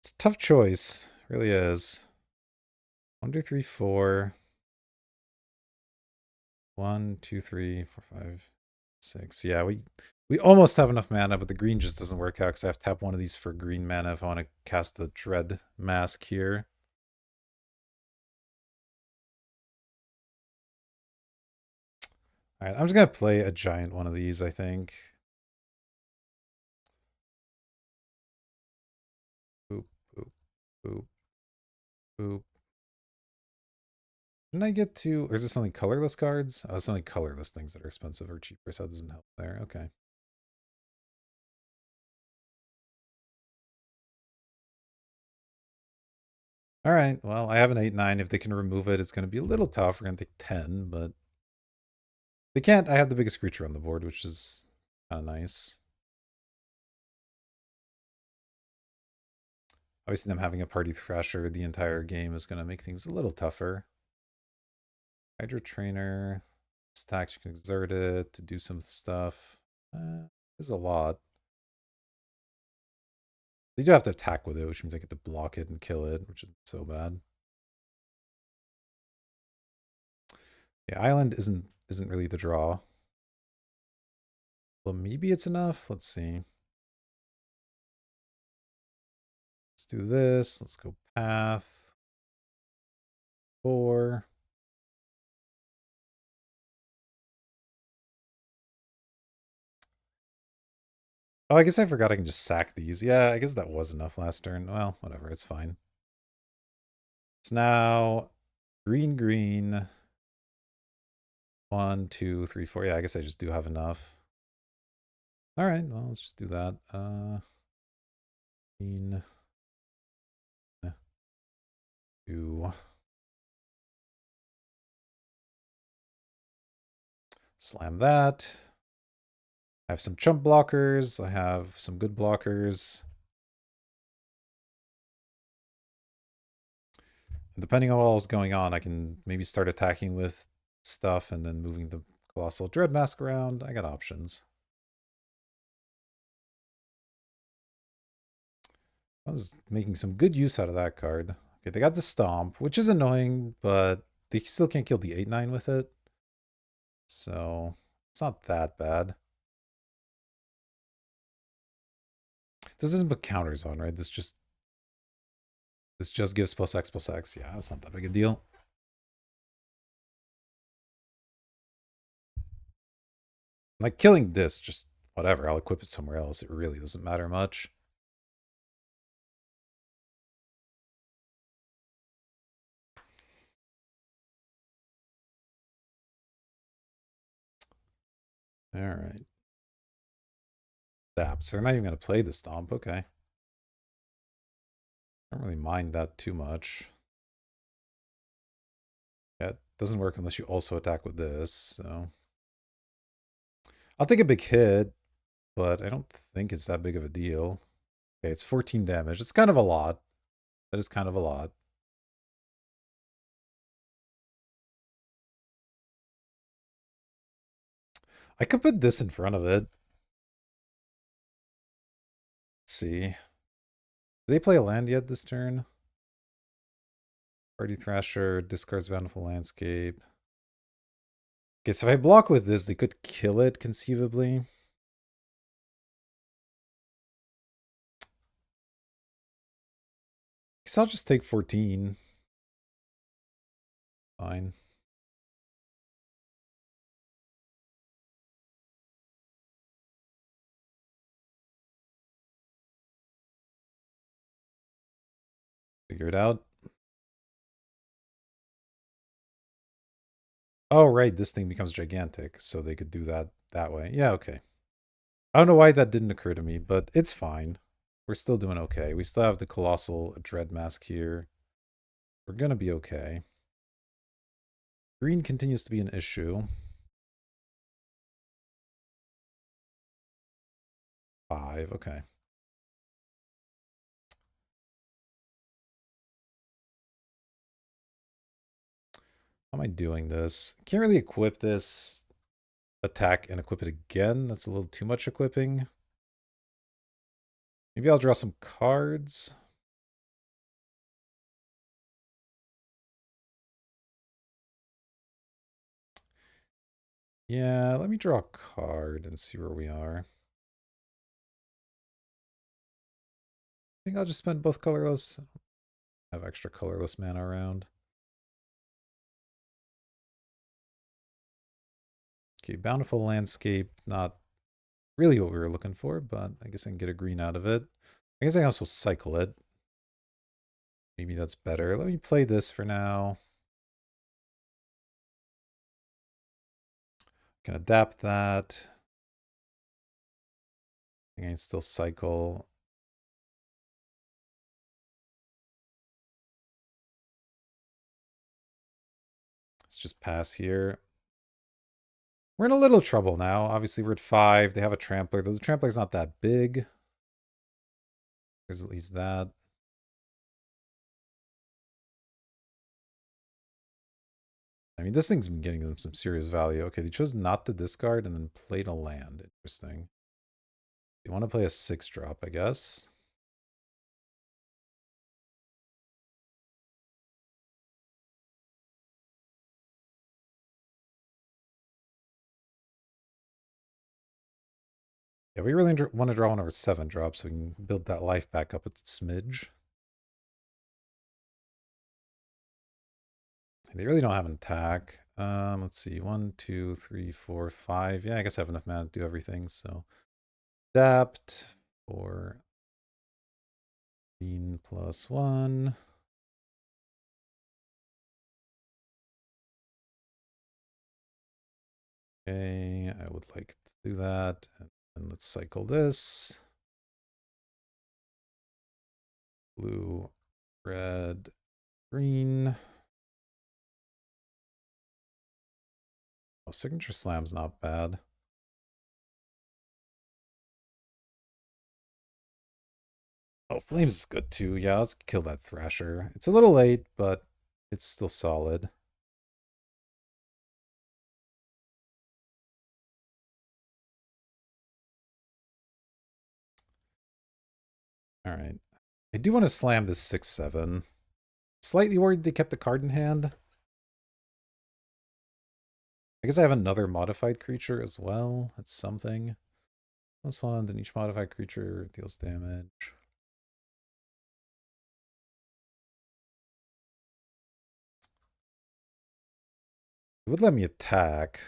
It's a tough choice. It really is. 1, 2, 3, 4. 1, 2, 3, 4, 5, 6. Yeah, we almost have enough mana, but the green just doesn't work out because I have to tap one of these for green mana if I want to cast the Dread Mask here. Alright, I'm just going to play a giant one of these, I think. Boop, boop, boop, boop. Didn't I get to... Or is this only colorless cards? Oh, it's only colorless things that are expensive or cheaper, so that doesn't help there. Okay. Alright, well, I have an 8/9. If they can remove it, it's going to be a little tough. We're going to take 10, but... They can't. I have the biggest creature on the board, which is kind of nice. Obviously, them having a Party Thrasher the entire game is going to make things a little tougher. Hydra Trainer. Stacks, you can exert it to do some stuff. There's a lot. They do have to attack with it, which means I get to block it and kill it, which isn't so bad. The island isn't really the draw. Well, maybe it's enough. Let's see. Let's do this. Let's go path. 4. Oh, I guess I forgot I can just sack these. Yeah, I guess that was enough last turn. Well, whatever, it's fine. It's now green, green. 1, 2, 3, 4. Yeah, I guess I just do have enough. All right, well, let's just do that. Green. 2. Slam that. I have some chump blockers. I have some good blockers. And depending on what else is going on, I can maybe start attacking with stuff and then moving the Colossal Dread Mask around. I got options. I was making some good use out of that card. Okay, they got the Stomp, which is annoying, but they still can't kill the 8/9 with it. So it's not that bad. This doesn't put counters on, right? This just gives +X+X. Yeah, that's not that big a deal. Like, killing this, just whatever, I'll equip it somewhere else. It really doesn't matter much. Alright. So they're not even going to play the Stomp, okay. I don't really mind that too much. Yeah, it doesn't work unless you also attack with this, so... I'll take a big hit, but I don't think it's that big of a deal. Okay, it's 14 damage. It's kind of a lot. That is kind of a lot. I could put this in front of it. Let's see. Do they play a land yet this turn? Party Thrasher, discards Bountiful Landscape. Okay, so if I block with this, they could kill it, conceivably. Guess I'll just take 14. Fine. Figure it out. Oh, right, this thing becomes gigantic, so they could do that way. Yeah, okay. I don't know why that didn't occur to me, but it's fine. We're still doing okay. We still have the Colossal Dread Mask here. We're gonna be okay. Green continues to be an issue. 5, okay. How am I doing this? Can't really equip this attack and equip it again. That's a little too much equipping. Maybe I'll draw some cards. Yeah, let me draw a card and see where we are. I think I'll just spend both colorless. Have extra colorless mana around. Okay, Bountiful Landscape, not really what we were looking for, but I guess I can get a green out of it. I guess I can also cycle it. Maybe that's better. Let me play this for now. Can adapt that. I can still cycle. Let's just pass here. We're in a little trouble now. Obviously, we're at 5. They have a Trampler. Though the Trampler's not that big. There's at least that. I mean, this thing's been getting them some serious value. Okay, they chose not to discard and then played a land. Interesting. You want to play a 6-drop, I guess. Yeah, we really want to draw one over 7-drop so we can build that life back up a smidge. They really don't have an attack. Let's see. 1, 2, 3, 4, 5. Yeah, I guess I have enough mana to do everything, so... Adapt for... Green +1. Okay, I would like to do that. And let's cycle this. Blue, red, green. Oh, Signature Slam's not bad. Oh, Flames is good too. Yeah, let's kill that Thrasher. It's a little late, but it's still solid. All right. I do want to slam this 6/7. Slightly worried they kept a card in hand. I guess I have another modified creature as well. That's something. +1, then each modified creature deals damage. It would let me attack.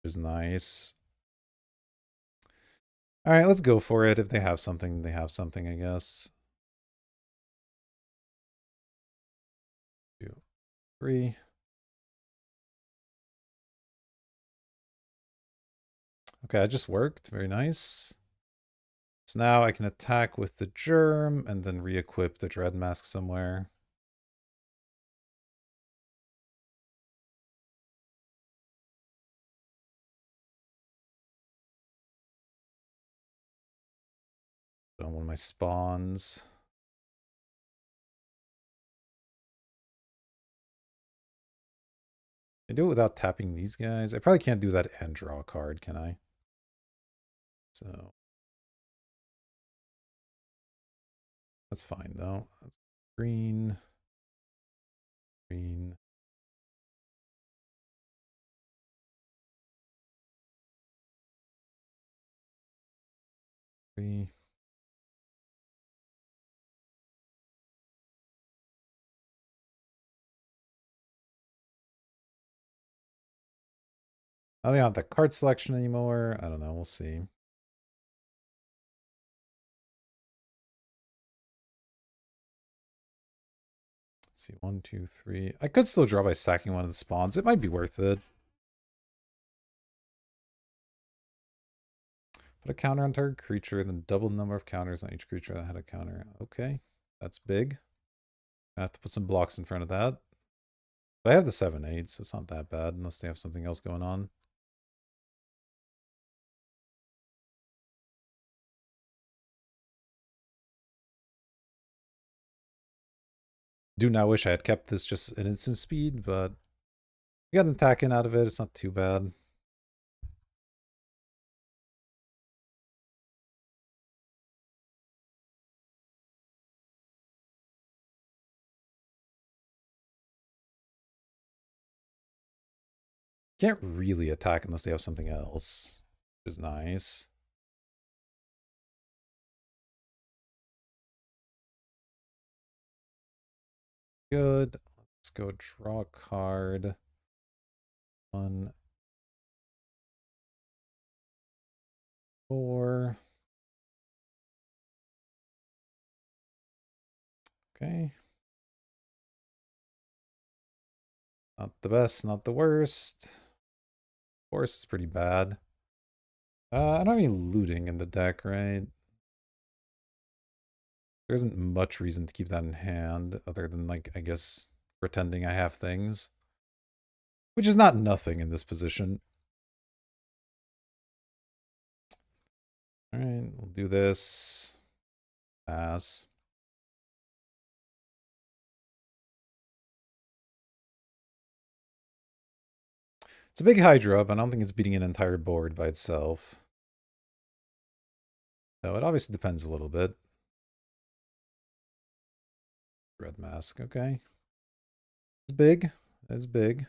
which is nice. All right, let's go for it. If they have something, they have something, I guess. 2, 3. Okay, that just worked. Very nice. So now I can attack with the germ and then re-equip the dread mask somewhere. On one of my spawns. I do it without tapping these guys. I probably can't do that and draw a card, can I? So that's fine though. That's green. Green. Green. I don't have that card selection anymore. I don't know. We'll see. Let's see. 1, 2, 3. I could still draw by sacking one of the spawns. It might be worth it. Put a counter on target creature, then double the number of counters on each creature that had a counter. Okay. That's big. I have to put some blocks in front of that. But I have the 7/8, so it's not that bad unless they have something else going on. Do now wish I had kept this just an instant speed, but we got an attack in out of it. It's not too bad. Can't really attack unless they have something else, which is nice. Good. Let's go draw a card. 1, 4. Okay. Not the best, not the worst. Of course, it's pretty bad. I don't have any looting in the deck, right? There isn't much reason to keep that in hand, other than, like, I guess, pretending I have things. Which is not nothing in this position. Alright, we'll do this. Pass. It's a big Hydra, but I don't think it's beating an entire board by itself. So it obviously depends a little bit. Red mask, okay. It's big. It's big.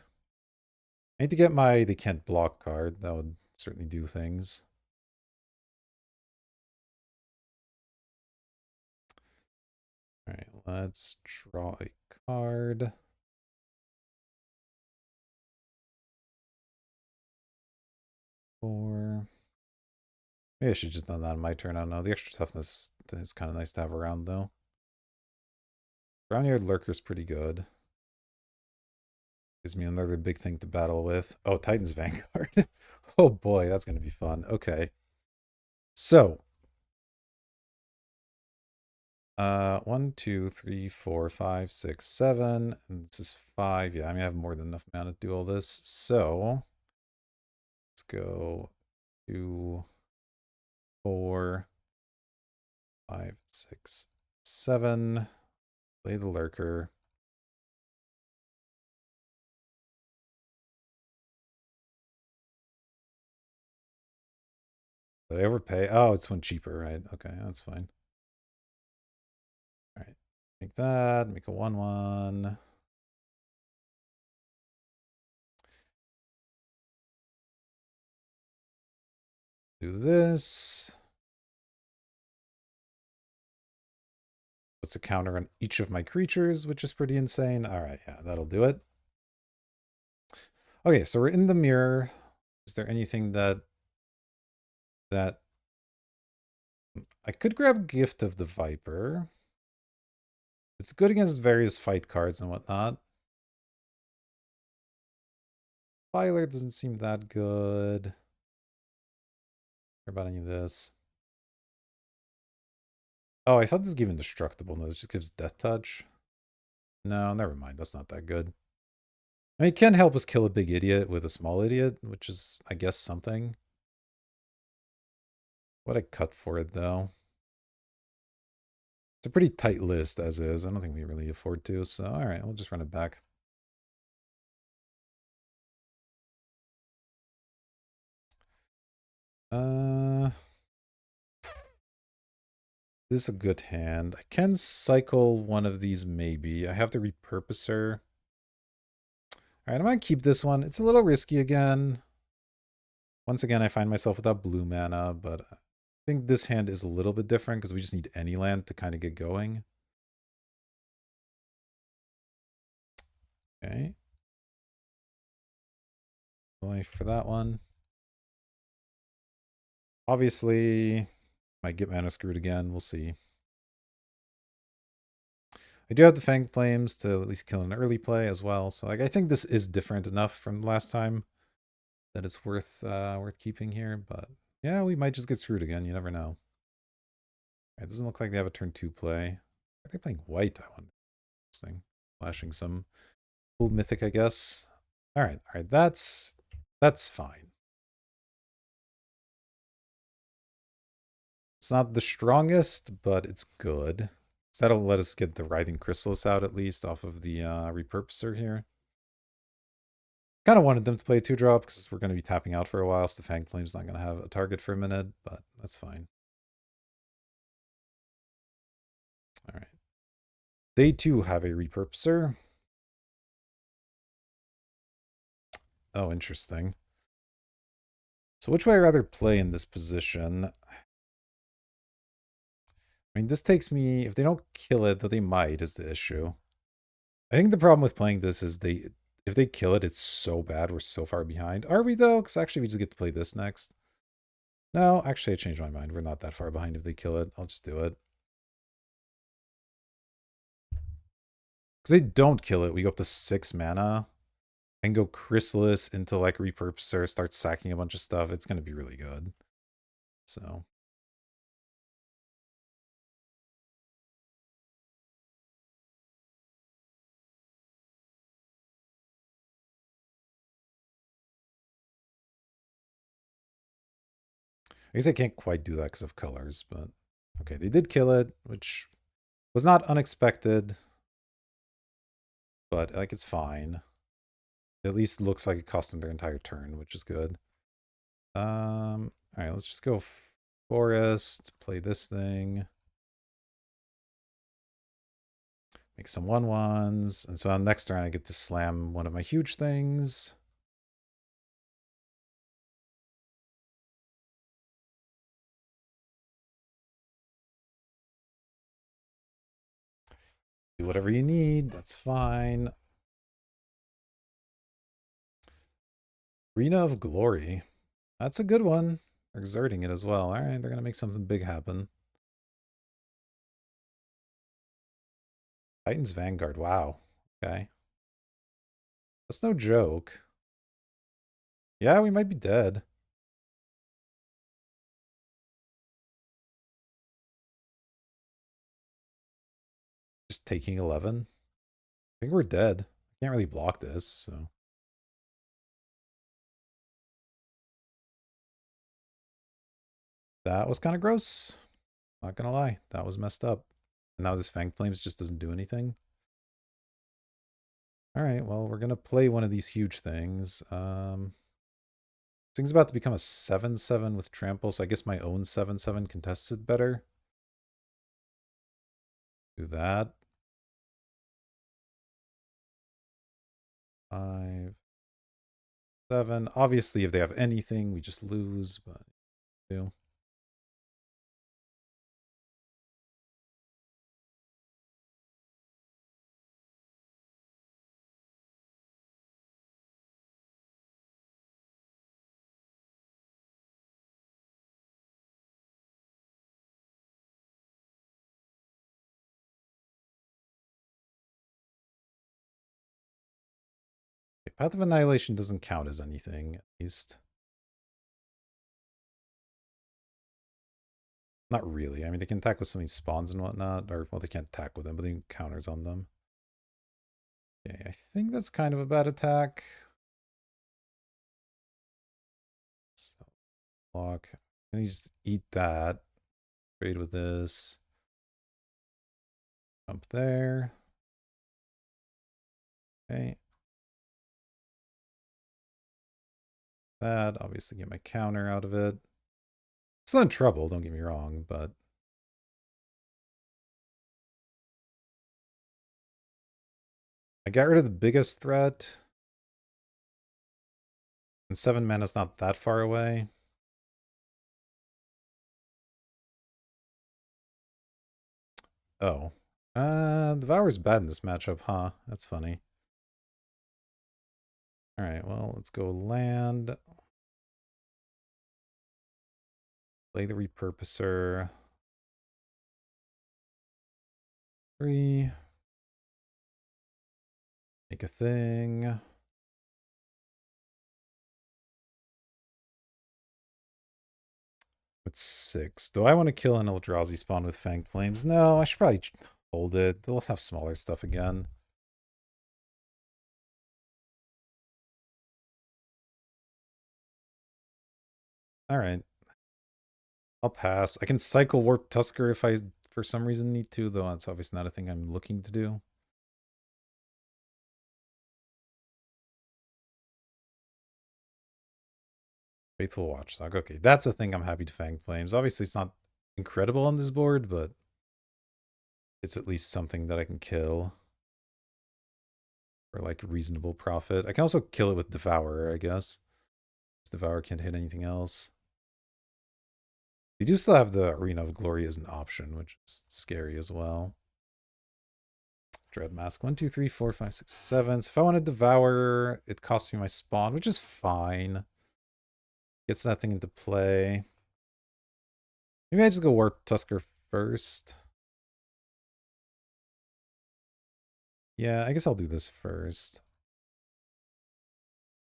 I need to get my they can't block card. That would certainly do things. Alright, let's draw a card. Four. Maybe I should just done that on my turn. I don't know. The extra toughness is kind of nice to have around, though. Brown-Eared Lurker's pretty good. Gives me another big thing to battle with. Oh, Titan's Vanguard. Oh boy, that's going to be fun. Okay. So. 1, 2, 3, 4, 5, 6, 7. And this is 5. Yeah, I mean, I have more than enough mana to do all this. So. Let's go 2, 4, 5, 6, 7. Play the Lurker. Did I overpay? Oh, it's one cheaper, right? Okay, that's fine. All right, make that, make a 1/1. Do this. Puts a counter on each of my creatures, which is pretty insane. All right, yeah, that'll do it. Okay, so we're in the mirror. Is there anything that I could grab Gift of the Viper? It's good against various fight cards and whatnot. Filer doesn't seem that good. Care about any of this. Oh, I thought this gave indestructible. No, this just gives Death Touch. No, never mind. That's not that good. I mean, it can help us kill a big idiot with a small idiot, which is, I guess, something. What I cut for it, though. It's a pretty tight list, as is. I don't think we really afford to, so alright, we'll just run it back. This is a good hand. I can cycle one of these, maybe. I have the Repurposer. Alright, I might keep this one. It's a little risky again. Once again, I find myself without blue mana, but I think this hand is a little bit different because we just need any land to kind of get going. Okay. Life for that one. Obviously, might get mana screwed again. We'll see. I do have the Fanged Flames to at least kill an early play as well. So like I think this is different enough from last time that it's worth keeping here. But yeah, we might just get screwed again. You never know. It doesn't look like they have a turn 2 play. Are they playing white? I wonder. Interesting. Flashing some cool mythic, I guess. All right. That's fine. It's not the strongest, but it's good. So that'll let us get the Writhing Chrysalis out at least off of the Repurposer here. Kind of wanted them to play a 2-drop because we're going to be tapping out for a while, so Fanged Flame's not going to have a target for a minute, but that's fine. All right. They too have a Repurposer. Oh, interesting. So which way I'd rather play in this position? I mean, this takes me... If they don't kill it, though they might, is the issue. I think the problem with playing this is if they kill it, it's so bad. We're so far behind. Are we, though? Because actually, we just get to play this next. No, actually, I changed my mind. We're not that far behind if they kill it. I'll just do it. Because they don't kill it. We go up to 6 mana and go Chrysalis into like Repurposer, start sacking a bunch of stuff. It's going to be really good. So... I guess I can't quite do that because of colors, but... Okay, they did kill it, which was not unexpected. But, like, it's fine. It at least looks like it cost them their entire turn, which is good. Alright, let's just go Forest, play this thing. Make some 1/1s. And so on next turn, I get to slam one of my huge things. Do whatever you need. That's fine. Arena of Glory. That's a good one. They're exerting it as well. All right, they're going to make something big happen. Titan's Vanguard. Wow. Okay. That's no joke. Yeah, we might be dead. Just taking 11. I think we're dead. Can't really block this, so... That was kind of gross. Not gonna lie. That was messed up. And now this Fang Flames just doesn't do anything. Alright, well, we're gonna play one of these huge things. This thing's about to become a 7/7 with trample, so I guess my own 7/7 contests it better. Do that. 5, 7. Obviously, if they have anything, we just lose, but... do. Path of Annihilation doesn't count as anything, at least. Not really. I mean, they can attack with some of these spawns and whatnot, or, well, they can't attack with them, but they can counters on them. Okay, I think that's kind of a bad attack. So, block. Can you just eat that? Trade with this. Jump there. Okay. That, obviously get my counter out of it. Still in trouble, don't get me wrong, but I got rid of the biggest threat. And 7 mana's not that far away. Oh. Devour's bad in this matchup, huh? That's funny. Alright, well, let's go land. Play the Repurposer. 3. Make a thing. With 6. Do I want to kill an Eldrazi spawn with Fanged Flames? No, I should probably hold it. They'll have smaller stuff again. Alright. I'll pass. I can cycle Warp Tusker if I, for some reason, need to, though that's obviously not a thing I'm looking to do. Faithful Watchdog. Okay, that's a thing I'm happy to Fang Flames. Obviously, it's not incredible on this board, but it's at least something that I can kill for, like, reasonable profit. I can also kill it with Devourer, I guess. Devourer can't hit anything else. You do still have the Arena of Glory as an option, which is scary as well. Dread Mask. 1, 2, 3, 4, 5, 6, 7. So if I want to Devour, it costs me my spawn, which is fine. Gets nothing into play. Maybe I just go Warp Tusker first. Yeah, I guess I'll do this first.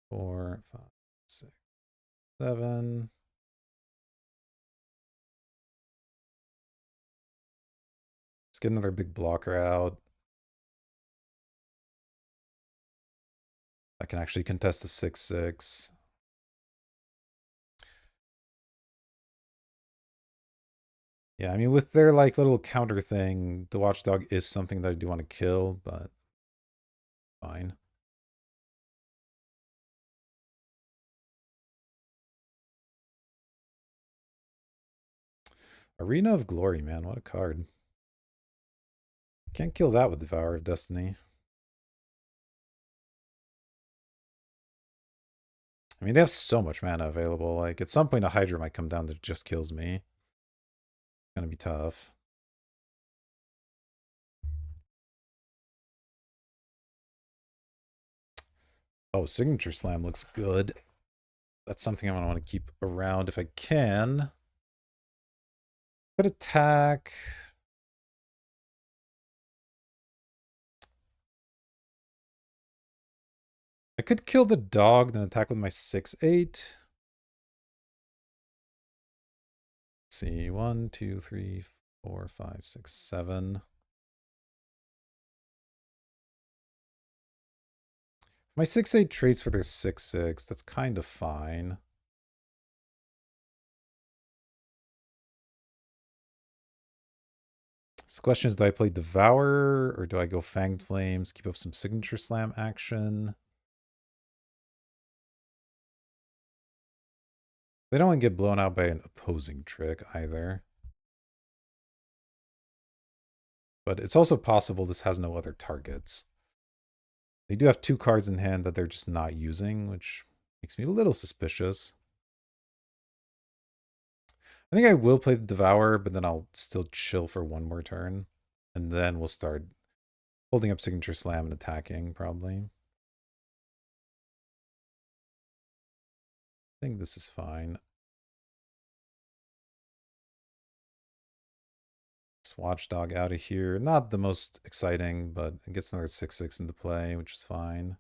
4, 5, 6, 7. Let's get another big blocker out. I can actually contest a 6/6. Yeah, I mean, with their, like, little counter thing, the Watchdog is something that I do want to kill, but fine. Arena of Glory, man, what a card. Can't kill that with Devour of Destiny. I mean, they have so much mana available. Like, at some point, a Hydra might come down that just kills me. It's gonna be tough. Oh, Signature Slam looks good. That's something I'm gonna want to keep around if I can. Could attack. I could kill the dog, then attack with my 6/8. Let's see, 1, 2, 3, 4, 5, 6, 7. My 6/8 trades for their 6/6. That's kind of fine. So the question is, do I play Devour or do I go Fanged Flames, keep up some Signature Slam action? They don't want to get blown out by an opposing trick either. But it's also possible this has no other targets. They do have 2 cards in hand that they're just not using, which makes me a little suspicious. I think I will play the Devour, but then I'll still chill for 1 more turn. And then we'll start holding up Signature Slam and attacking, probably. I think this is fine. Watchdog out of here. Not the most exciting, but it gets another 6/6 into play, which is fine.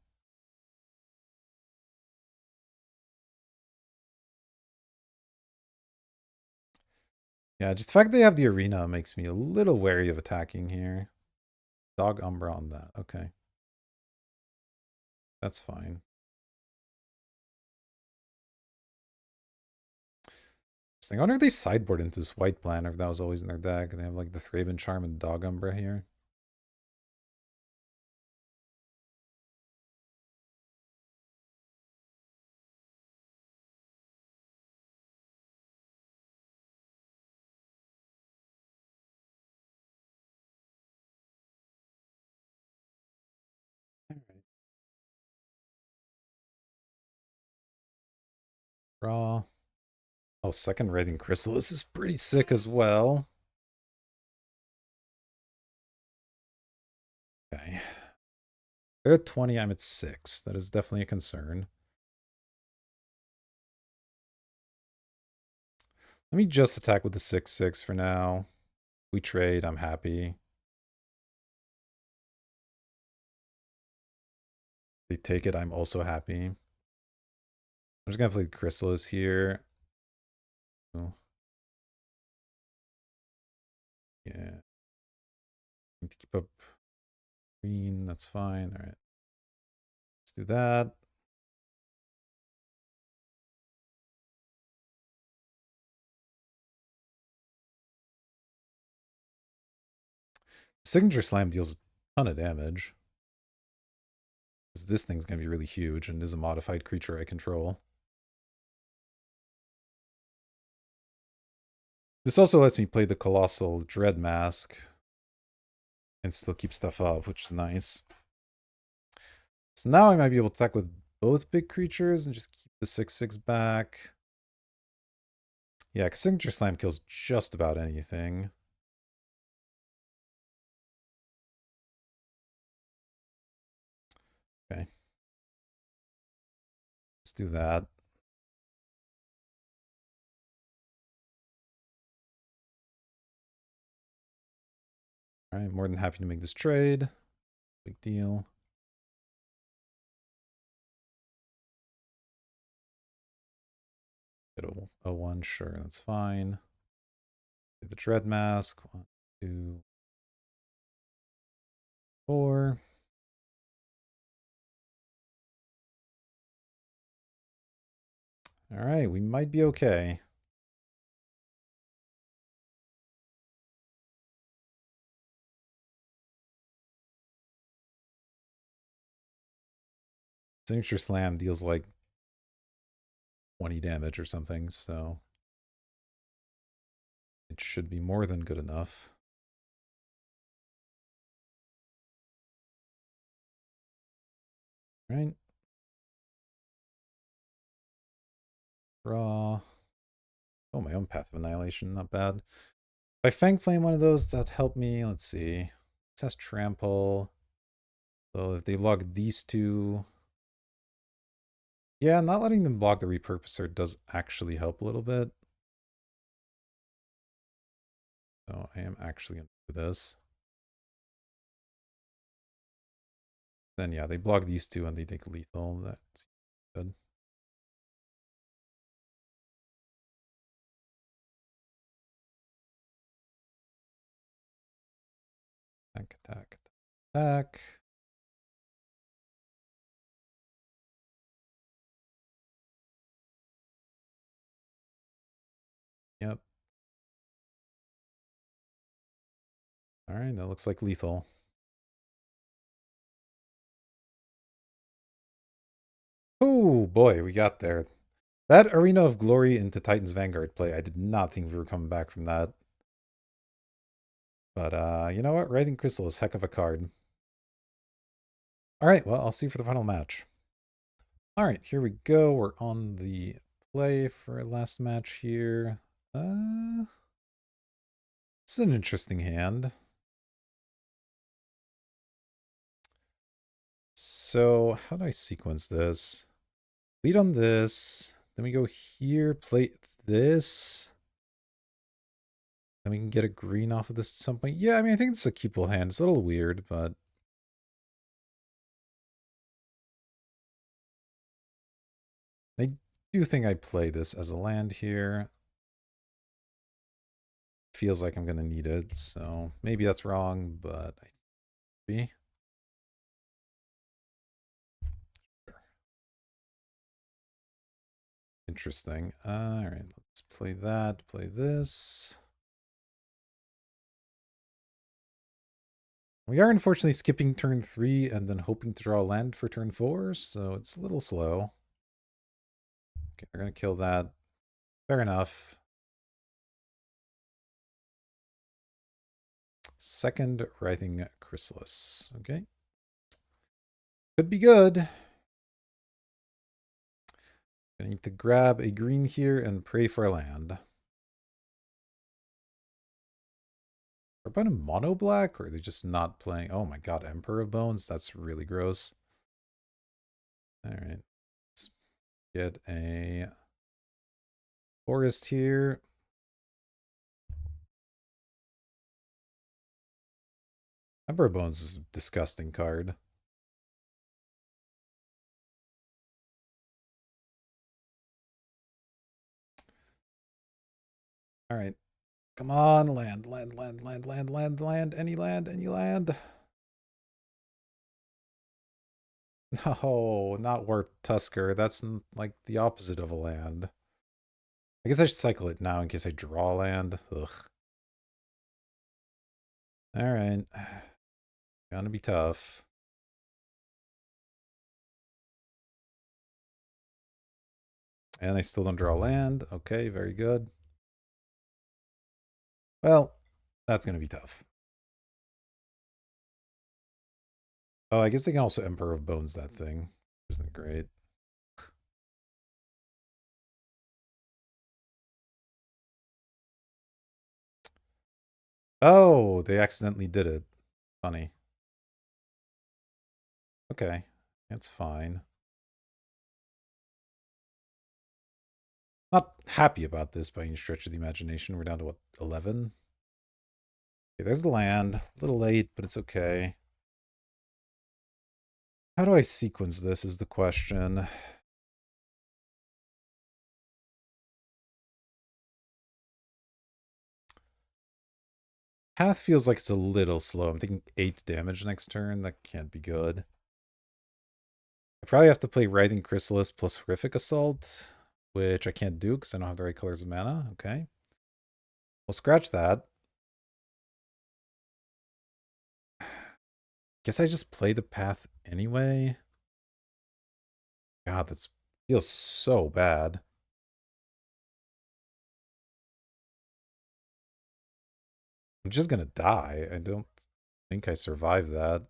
Yeah, just the fact they have the arena makes me a little wary of attacking here. Dog Umbra on that. Okay. That's fine. I wonder if they sideboard into this white plan or if that was always in their deck. They have like the Thraben Charm and Dog Umbra here. Alright. Draw. Oh, second Writhing Chrysalis is pretty sick as well. Okay. They're at 20, I'm at 6. That is definitely a concern. Let me just attack with the 6/6 for now. We trade, I'm happy. They take it, I'm also happy. I'm just gonna play Chrysalis here. Oh. Yeah. Need to keep up green, that's fine. Alright. Let's do that. Signature Slam deals a ton of damage. This thing's gonna be really huge and is a modified creature I control. This also lets me play the Colossal Dread Mask and still keep stuff up, which is nice. So now I might be able to attack with both big creatures and just keep the 6/6 back. Yeah, because Signature Slam kills just about anything. Okay. Let's do that. Alright, more than happy to make this trade. Big deal. Get a 1, sure, that's fine. Do the Dread Mask. 1, 2, 4. Alright, we might be okay. Signature Slam deals like 20 damage or something, so it should be more than good enough. Right? Draw. Oh, my own Path of Annihilation, not bad. If I Fang Flame one of those, that help me. Let's see. This has Trample. So if they block these two... Yeah, not letting them block the Repurposer does actually help a little bit. So I am actually going to do this. Then yeah, they block these two and they take lethal. That's good. Attack, attack, attack. Yep. Alright, that looks like lethal. Oh boy, we got there. That Arena of Glory into Titan's Vanguard play, I did not think we were coming back from that. But you know what? Writhing Crystal is heck of a card. Alright, well, I'll see you for the final match. Alright, here we go. We're on the play for our last match here. This is an interesting hand. So, how do I sequence this? Lead on this. Then we go here, play this. Then we can get a green off of this at some point. Yeah, I mean, I think it's a keepable hand. It's a little weird, but... I do think I play this as a land here. feels like I'm going to need it, so maybe that's wrong, but I be. Interesting. All right, let's play that, play this. We are unfortunately skipping turn 3 and then hoping to draw land for turn 4, so it's a little slow. Okay, they're going to kill that. Fair enough. Second Writhing Chrysalis. Okay. Could be good. I need to grab a green here and pray for land. Are they mono black, or are they just not playing? Oh my god, Emperor of Bones? That's really gross. Alright. Let's get a forest here. Emperor of Bones is a disgusting card. Alright. Come on, land, land, land, land, land, land, land, any land, any land. No, not Warp Tusker. That's like the opposite of a land. I guess I should cycle it now in case I draw land. Ugh. Alright. Gonna be tough. And I still don't draw land. Okay, very good. Well, that's gonna be tough. Oh, I guess they can also Emperor of Bones that thing. Isn't it great? Oh, they accidentally did it. Funny. Okay, that's fine. Not happy about this by any stretch of the imagination. We're down to what, 11? Okay, there's the land. A little late, but it's okay. How do I sequence this is the question. Path feels like it's a little slow. I'm taking 8 damage next turn. That can't be good. I probably have to play Writhing Chrysalis plus Horrific Assault, which I can't do because I don't have the right colors of mana. Okay. We'll scratch that. Guess I just play the path anyway. God, that feels so bad. I'm just gonna die. I don't think I survived that.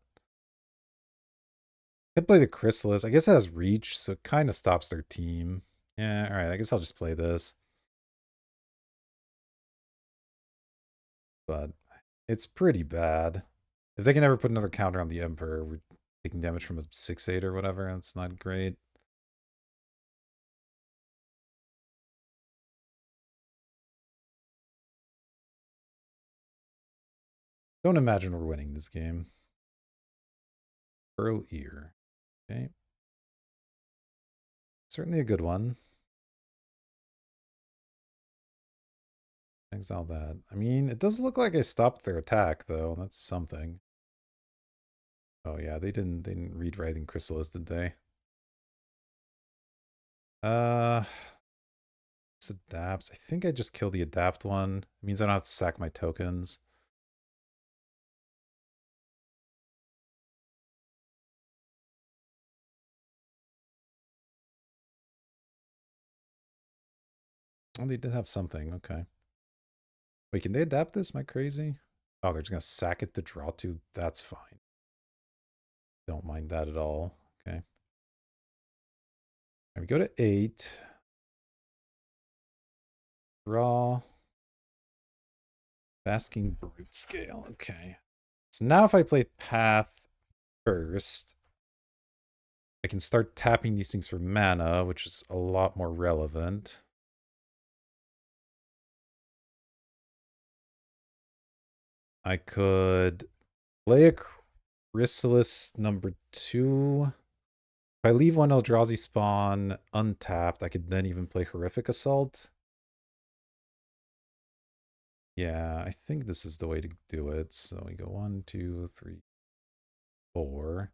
I could play the Chrysalis. I guess it has reach, so it kind of stops their team. Yeah, alright, I guess I'll just play this. But it's pretty bad. If they can ever put another counter on the Emperor, we're taking damage from a 6/8 or whatever. That's not great. Don't imagine we're winning this game. Pearl Ear. Okay. Certainly a good one. Exile that. I mean, it does look like I stopped their attack, though. That's something. Oh yeah, they didn't read Writhing Chrysalis, did they? This adapts. I think I just kill the adapt one. It means I don't have to sack my tokens. Oh, they did have something. Okay. Wait, can they adapt this? Am I crazy? Oh, they're just gonna sack it to draw 2. That's fine. Don't mind that at all. Okay. And we go to 8. Draw. Basking Brute Scale. Okay. So now if I play Path first, I can start tapping these things for mana, which is a lot more relevant. I could play a Chrysalis number 2. If I leave one Eldrazi spawn untapped, I could then even play Horrific Assault. Yeah, I think this is the way to do it. So we go 1, 2, 3, 4.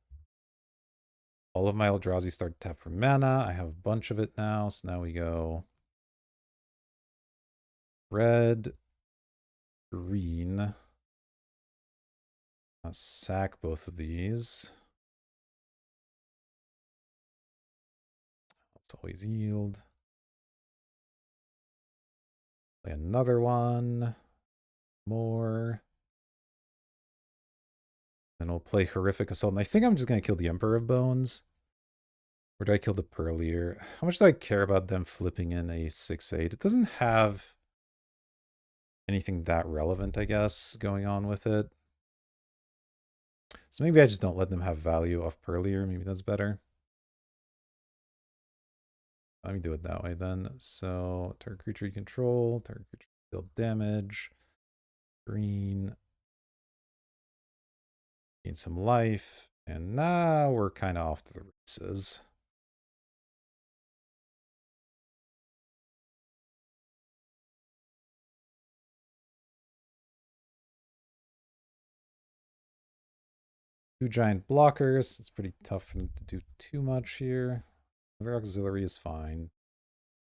All of my Eldrazi start to tap for mana. I have a bunch of it now. So now we go red, green. I'll sack both of these. Let's always yield. Play another one. More. Then we'll play Horrific Assault. And I think I'm just going to kill the Emperor of Bones. Or do I kill the Pearlier? How much do I care about them flipping in a 6/8? It doesn't have anything that relevant, I guess, going on with it. So maybe I just don't let them have value off Pearlier. Maybe that's better. Let me do it that way then. So target creature you control, target creature deal damage. Green. Gain some life. And now we're kind of off to the races. Two giant blockers. It's pretty tough for them to do too much here. Their auxiliary is fine.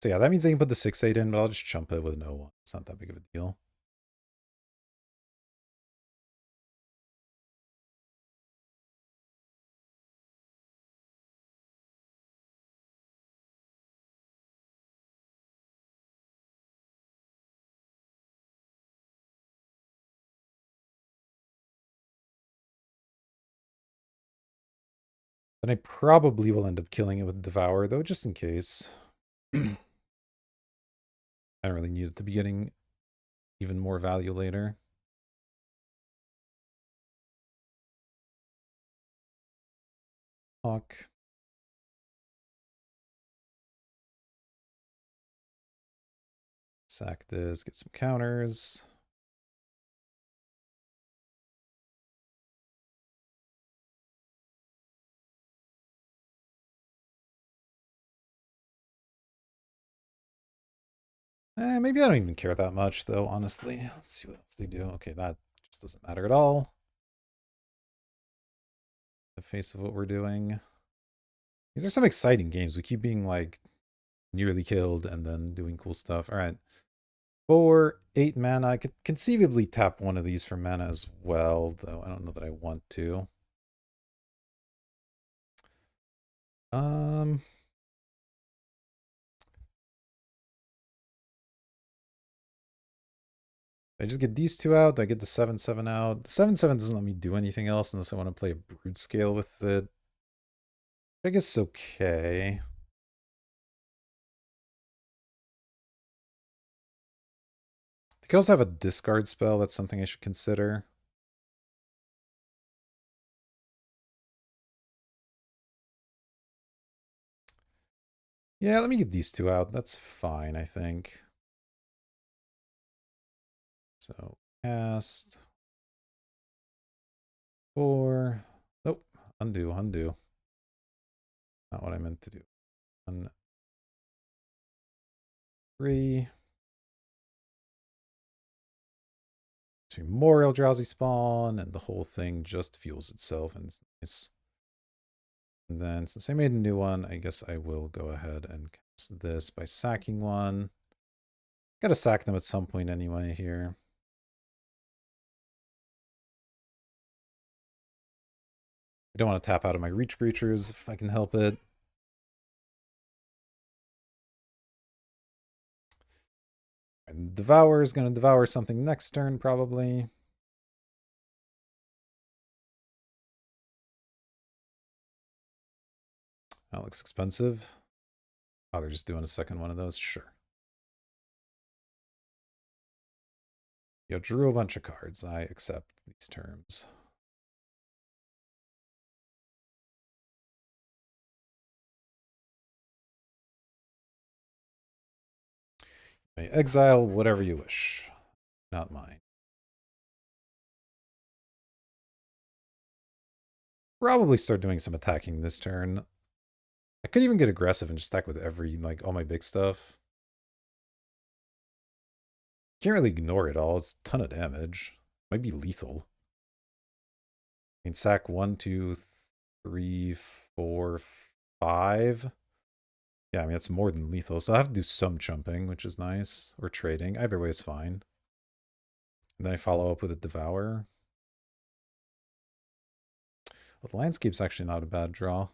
So yeah, that means I can put the 6/8 in, but I'll just chump it with no one. It's not that big of a deal. Then I probably will end up killing it with Devour, though, just in case. I don't really need it to be getting even more value later. Hawk. Sack this, get some counters. Maybe I don't even care that much, though, honestly. Let's see what else they do. Okay, that just doesn't matter at all. The face of what we're doing. These are some exciting games. We keep being, like, nearly killed and then doing cool stuff. All right. 4, 8 mana. I could conceivably tap one of these for mana as well, though I don't know that I want to. I just get these two out. I get the 7/7 out. The 7/7 doesn't let me do anything else unless I want to play a Brood Scale with it. I guess it's okay. They could also have a discard spell. That's something I should consider. Yeah, let me get these two out. That's fine, I think. So, cast. 4. Nope. Undo, undo. Not what I meant to do. 1, 3. More Eldrazi spawn, and the whole thing just fuels itself, and it's nice. And then since I made a new one, I guess I will go ahead and cast this by sacking one. Gotta sack them at some point anyway here. I don't want to tap out of my reach creatures if I can help it. And Devour is going to devour something next turn, probably. That looks expensive. Oh, they're just doing a second one of those? Sure. You drew a bunch of cards. I accept these terms. You may exile whatever you wish. Not mine. Probably start doing some attacking this turn. I could even get aggressive and just stack with every, like, all my big stuff. Can't really ignore it all. It's a ton of damage. Might be lethal. I mean, sack 1, 2, 3, 4, 5. Yeah, I mean, it's more than lethal. So I have to do some chumping, which is nice. Or trading. Either way is fine. And then I follow up with a Devour. Well, the landscape's actually not a bad draw.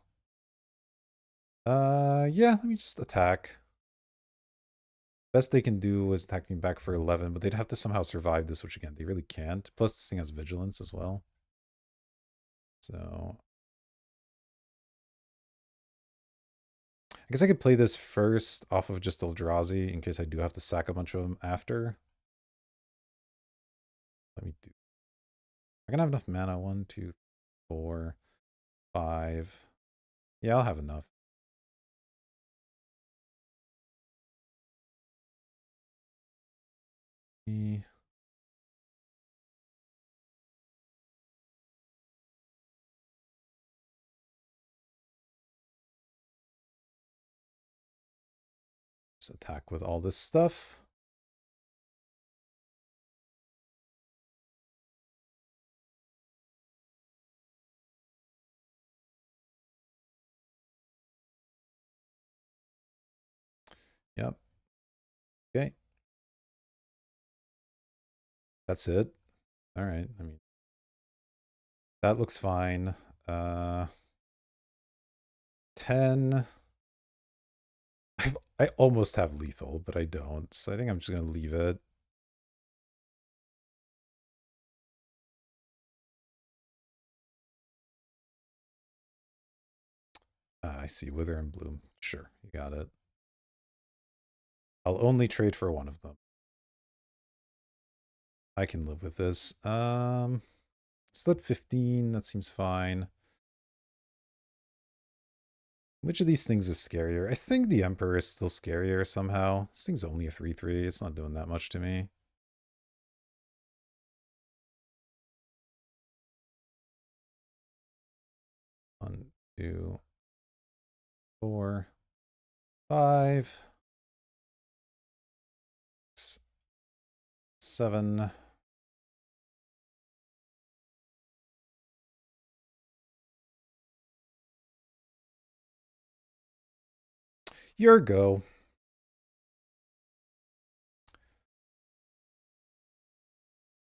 Yeah, let me just attack. Best they can do is attack me back for 11, but they'd have to somehow survive this, which again, they really can't. Plus, this thing has vigilance as well. So, I guess I could play this first off of just Eldrazi in case I do have to sack a bunch of them after. Let me do. I'm gonna have enough mana. 1, 2, 4, 5. Yeah, I'll have enough. Just attack with all this stuff. Yep. Okay. That's it. All right. I mean, that looks fine. 10. I almost have lethal, but I don't. So I think I'm just going to leave it. I see. Wither and Bloom. Sure. You got it. I'll only trade for one of them. I can live with this. Slit 15. That seems fine. Which of these things is scarier? I think the Emperor is still scarier somehow. This thing's only a 3/3. It's not doing that much to me. One, 2, 4, 5, 6, 7. Your go.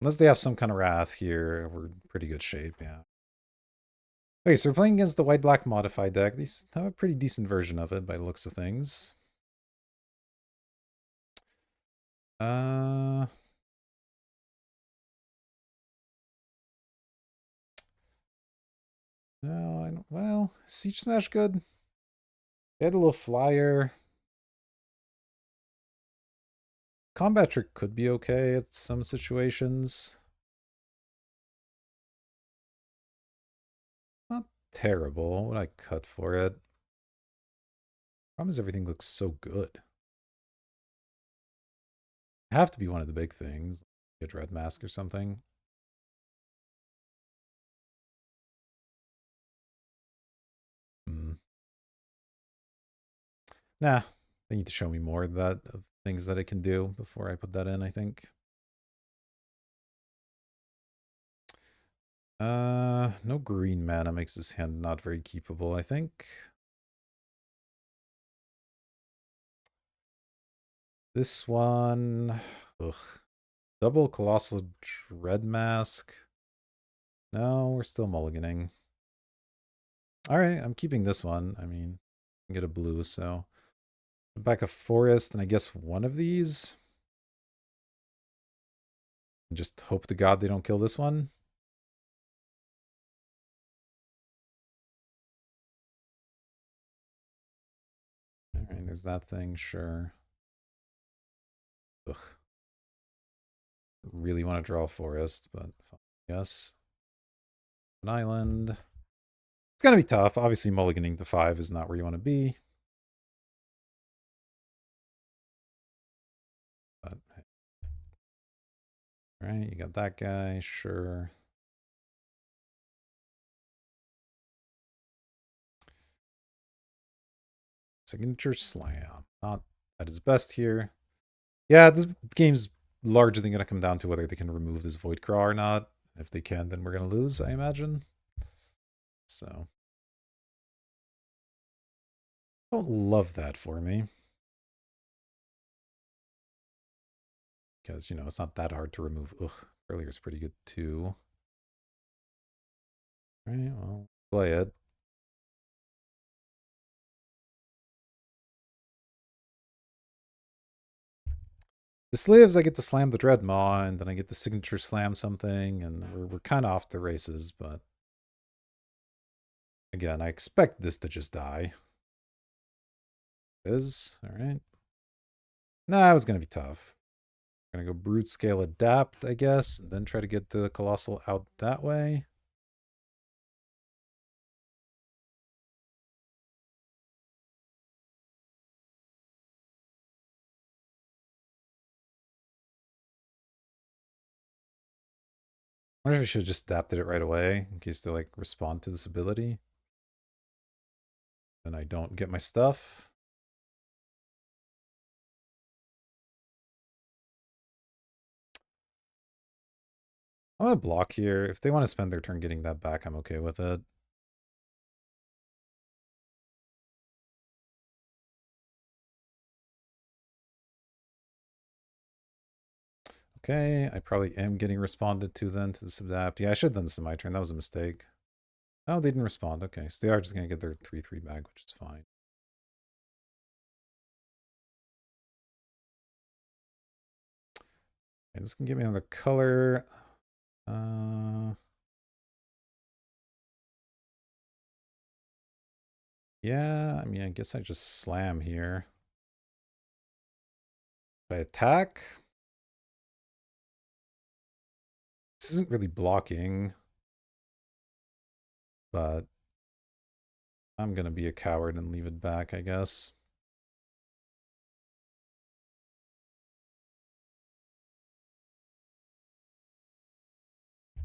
Unless they have some kind of wrath here, we're in pretty good shape, yeah. Okay, so we're playing against the white-black modified deck. These have a pretty decent version of it by the looks of things. No, I don't. Well, Siege Smash good. They had a little flyer. Combat Trick could be okay at some situations. Not terrible. What would I cut for it? Problem is everything looks so good. Have to be one of the big things. Get Red Mask or something. Nah, they need to show me more of that of things that it can do before I put that in, I think. No green mana makes this hand not very keepable, I think. This one, ugh. Double Colossal Dread Mask. No, we're still mulliganing. All right, I'm keeping this one. I mean, I can get a blue, so back a forest, and I guess one of these. And just hope to God they don't kill this one. All right, there's that thing, sure. Ugh. Really want to draw a forest, but yes. An island. It's going to be tough. Obviously, mulliganing to 5 is not where you want to be. But, all right, you got that guy, sure. Signature Slam. Not at his best here. Yeah, this game's largely going to come down to whether they can remove this Void Craw or not. If they can, then we're going to lose, I imagine. So, don't love that for me. Because, you know, it's not that hard to remove. Ugh, earlier is pretty good too. All right, well, play it. This lives, I get to slam the Dreadmaw, and then I get the signature slam something, and we're kind of off the races, but again, I expect this to just die. It is, alright. Nah, it was going to be tough. Gonna go Brute Scale Adapt, I guess, and then try to get the Colossal out that way. I wonder if I should have just adapted it right away in case they like respond to this ability. Then I don't get my stuff. I'm gonna block here. If they want to spend their turn getting that back, I'm okay with it. Okay, I probably am getting responded to then to this adapt. Yeah, I should have done this in my turn. That was a mistake. Oh, they didn't respond. Okay, so they are just gonna get their 3/3 back, which is fine. And this can give me another color. Yeah, I mean, I guess I just slam here. If I attack, this isn't really blocking, but I'm gonna be a coward and leave it back, I guess.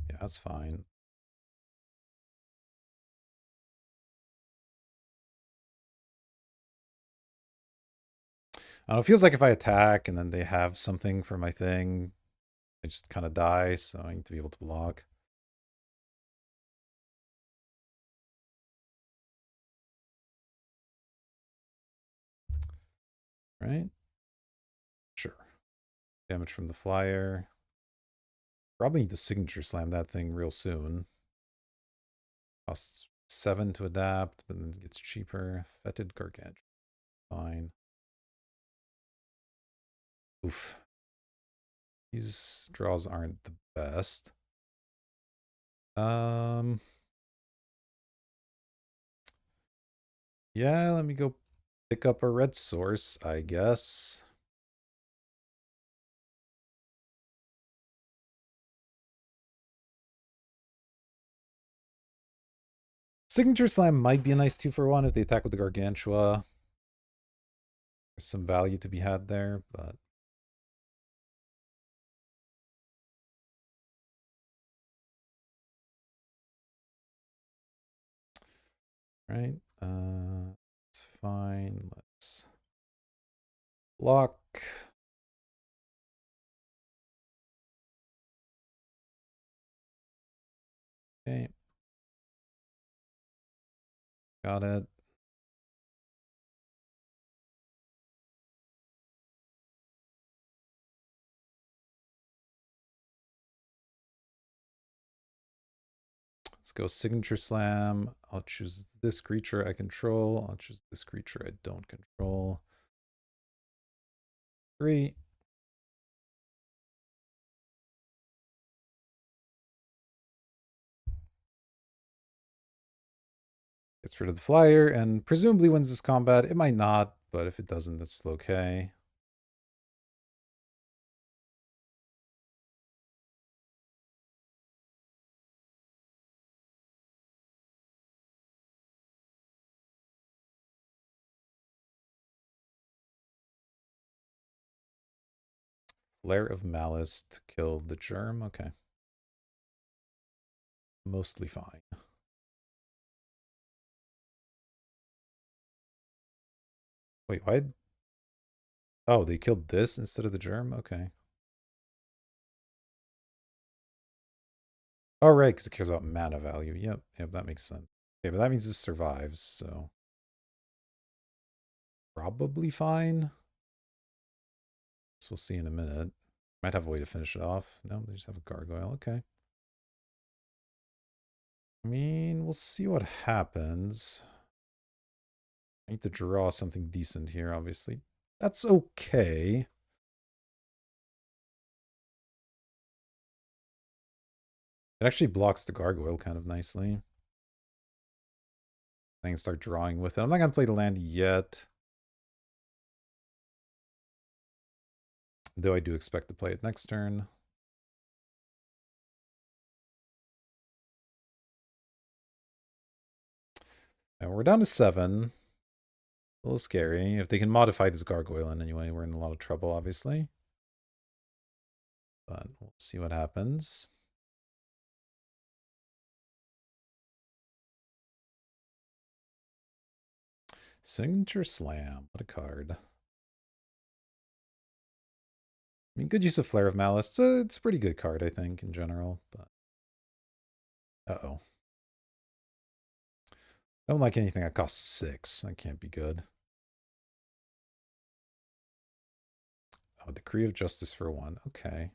Yeah, that's fine. I don't know, it feels like if I attack and then they have something for my thing, I just kind of die, so I need to be able to block. Right? Sure. Damage from the flyer. Probably need to signature slam that thing real soon. Costs 7 to adapt, but then it gets cheaper. Fetid Gargantuan. Fine. Oof. These draws aren't the best. Yeah, let me go pick up a red source, I guess. Signature Slam might be a nice 2-for-1 if they attack with the Gargantua. There's some value to be had there, but right. It's fine. Let's block. Okay. Got it. Let's go Signature Slam. I'll choose this creature I control. I'll choose this creature I don't control. 3. Gets rid of the flyer and presumably wins this combat. It might not, but if it doesn't, that's still okay. Flare of Malice to kill the germ. Okay. Mostly fine. Wait, why? Oh, they killed this instead of the germ? Okay. Oh, right, because it cares about mana value. Yep, that makes sense. Okay, but that means this survives, so probably fine. So we'll see in a minute. Might have a way to finish it off. No, they just have a gargoyle. Okay. I mean, we'll see what happens. I need to draw something decent here, obviously. That's okay. It actually blocks the gargoyle kind of nicely. I can start drawing with it. I'm not going to play the land yet. Though I do expect to play it next turn. And we're down to 7. A little scary. If they can modify this gargoyle in any way, we're in a lot of trouble, obviously. But we'll see what happens. Signature Slam. What a card. I mean, good use of Flare of Malice. It's a pretty good card, I think, in general. But uh-oh. I don't like anything that costs 6. That can't be good. Oh, Decree of Justice for 1. Okay.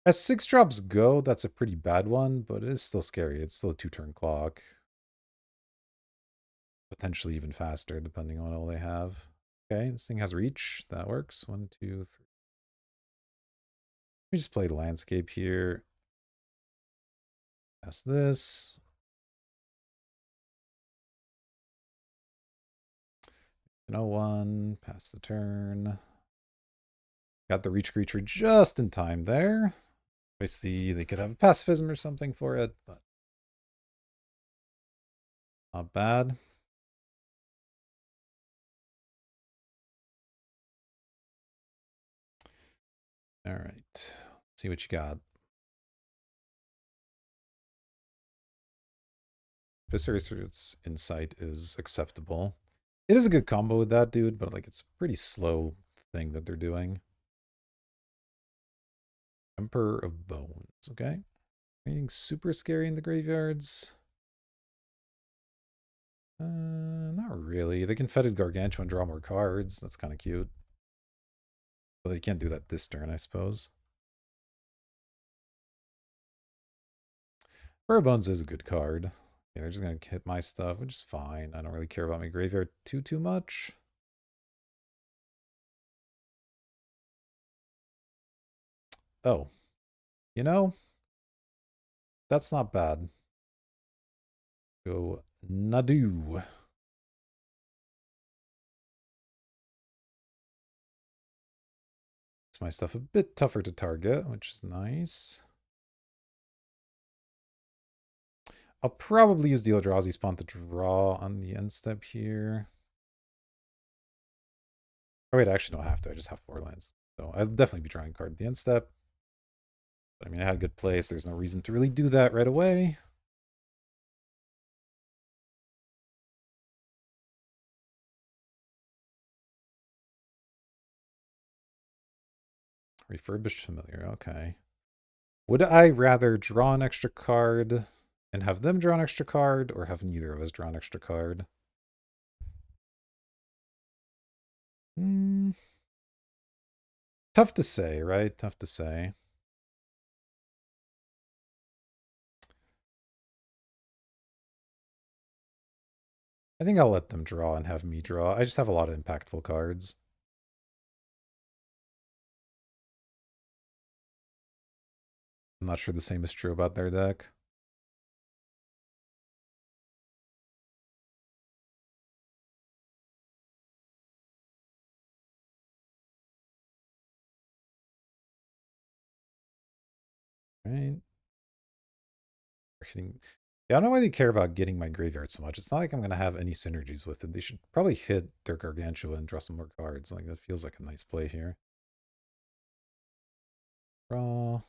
As 6 drops go, that's a pretty bad one, but it is still scary. It's still a 2-turn clock. Potentially even faster, depending on all they have. Okay, this thing has reach. That works. 1, 2, 3. We just play landscape here. Pass this. No one. Pass the turn. Got the reach creature just in time there. Obviously, they could have a pacifism or something for it, but not bad. All right. See what you got. Viscera's Insight is acceptable. It is a good combo with that dude, but like it's a pretty slow thing that they're doing. Emperor of Bones, okay. Anything super scary in the graveyards? Not really. They can Fetid Gargantua and draw more cards. That's kind of cute. But they can't do that this turn, I suppose. Emperor of Bones is a good card. Yeah, they're just going to hit my stuff, which is fine. I don't really care about my graveyard too much. Oh. You know, that's not bad. Go Nadu. It's my stuff a bit tougher to target, which is nice. I'll probably use the Eldrazi spawn to draw on the end step here. Oh wait, I actually don't have to. I just have 4 lands. So I'll definitely be drawing a card at the end step. But I mean, I had a good play, so there's no reason to really do that right away. Refurbished Familiar, okay. Would I rather draw an extra card and have them draw an extra card, or have neither of us draw an extra card? Tough to say, right? Tough to say. I think I'll let them draw and have me draw. I just have a lot of impactful cards. I'm not sure the same is true about their deck. Right? Yeah, I don't know why they care about getting my graveyard so much. It's not like I'm going to have any synergies with it. They should probably hit their Gargantua and draw some more cards. Like, that feels like a nice play here. Draw.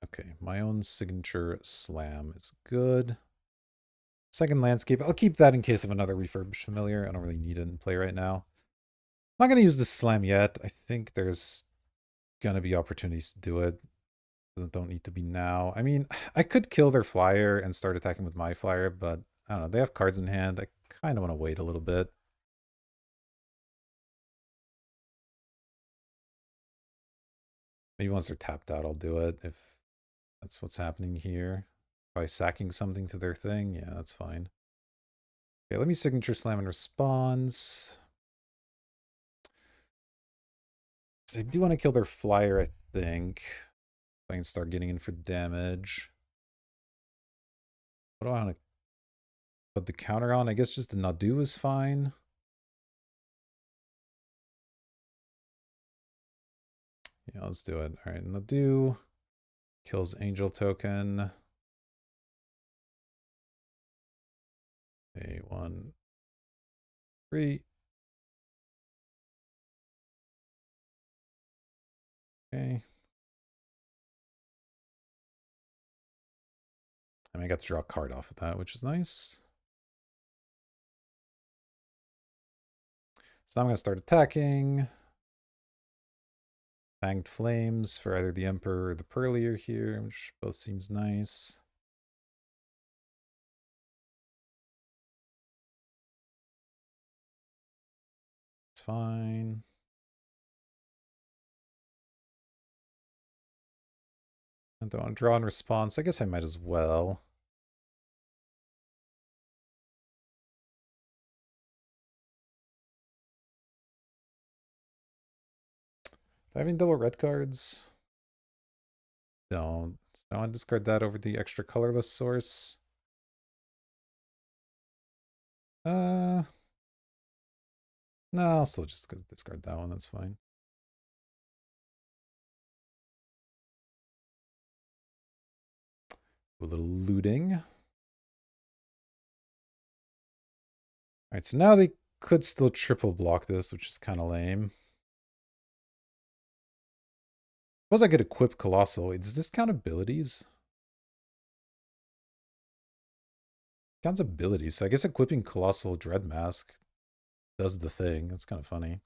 Okay, my own signature slam is good. Second landscape. I'll keep that in case of another refurbished familiar. I don't really need it in play right now. I'm not going to use this slam yet. I think there's going to be opportunities to do it. Don't need to be now. I mean, I could kill their flyer and start attacking with my flyer, but I don't know. They have cards in hand. I kind of want to wait a little bit. Maybe once they're tapped out, I'll do it if that's what's happening here. By sacking something to their thing, yeah, that's fine. Okay, let me signature slam in response. So I do want to kill their flyer, I think. I can start getting in for damage. What do I want to put the counter on? I guess just the Nadu is fine. Yeah, let's do it. All right, Nadu kills Angel token. A 1, 3. Okay. And I got to draw a card off of that, which is nice. So now I'm going to start attacking. Fanged Flames for either the Emperor or the Purlier here, which both seems nice. It's fine. I don't want to draw in response. I guess I might as well. Do I have any double red cards? Don't. I want to discard that over the extra colorless source. No, I'll still just discard that one. That's fine. Do a little looting. All right, so now they could still triple block this, which is kind of lame. Suppose I could equip Colossal. Wait, does this count abilities? Counts abilities, so I guess equipping Colossal Dread Mask does the thing. That's kind of funny.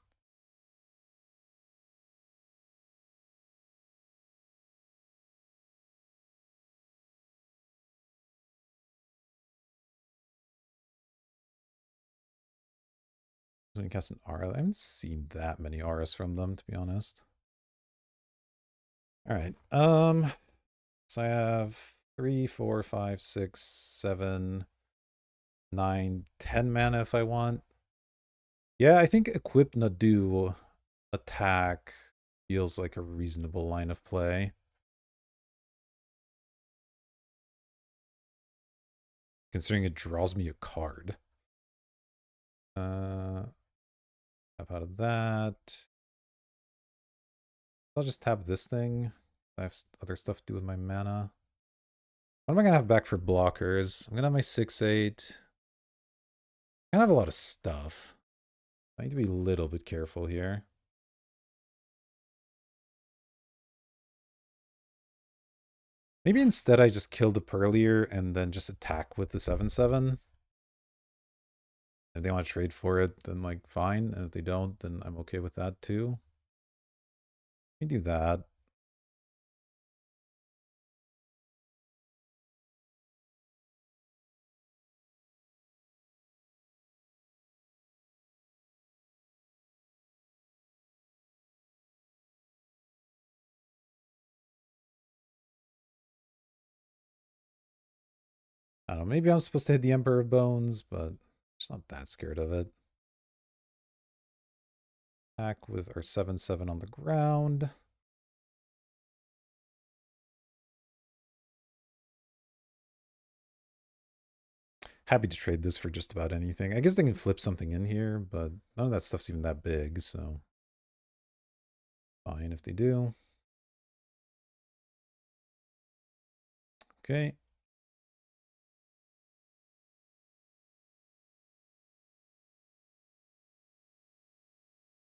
When you cast an aura, I haven't seen that many auras from them, to be honest. All right. So I have 3, 4, 5, 6, 7, 9, 10 mana if I want. Yeah, I think equip Nadu attack feels like a reasonable line of play. Considering it draws me a card. Tap out of that. I'll just tap this thing. I have other stuff to do with my mana. What am I going to have back for blockers? I'm going to have my 6/8. I have a lot of stuff. I need to be a little bit careful here. Maybe instead I just kill the Purlier and then just attack with the 7/7. If they want to trade for it, then like fine. And if they don't, then I'm okay with that too. Let me do that. I don't know, maybe I'm supposed to hit the Emperor of Bones, but I'm just not that scared of it. Attack with our 7/7 on the ground. Happy to trade this for just about anything. I guess they can flip something in here, but none of that stuff's even that big, so fine if they do. Okay.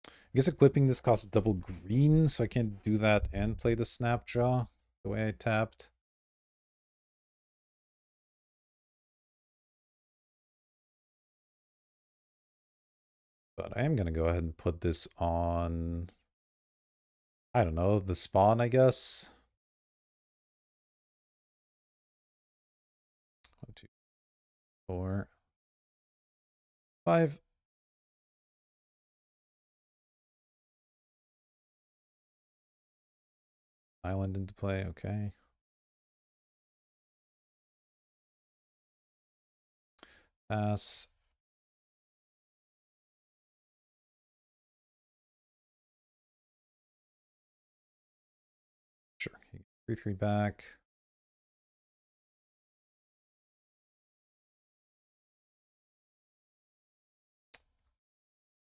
I guess equipping this costs double green, so I can't do that and play the Snapjaw the way I tapped. But I am going to go ahead and put this on, I don't know, the spawn, I guess. 1, 2, 4, 5. Island into play, okay. Pass. Sure. 3/3 back.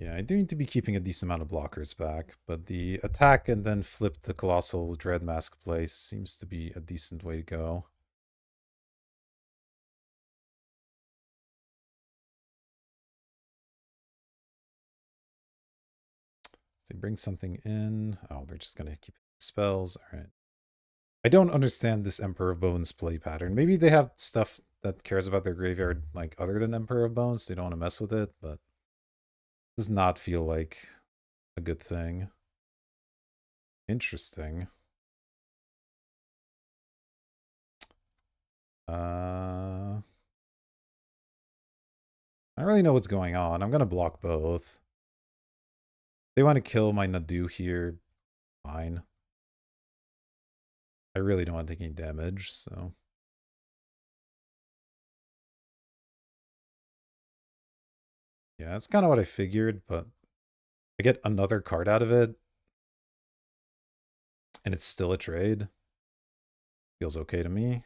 Yeah, I do need to be keeping a decent amount of blockers back, but the attack and then flip the Colossal Dread Mask play seems to be a decent way to go. They bring something in. Oh, they're just going to keep spells. All right. I don't understand this Emperor of Bones play pattern. Maybe they have stuff that cares about their graveyard, like other than Emperor of Bones. They don't want to mess with it, but it does not feel like a good thing. Interesting. I don't really know what's going on. I'm going to block both. If they want to kill my Nadu here, fine. I really don't want to take any damage, so. Yeah, that's kind of what I figured, but I get another card out of it, and it's still a trade. Feels okay to me.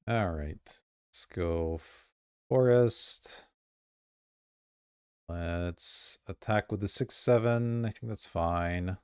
All right, let's go Forest. Let's attack with the 6/7. I think that's fine.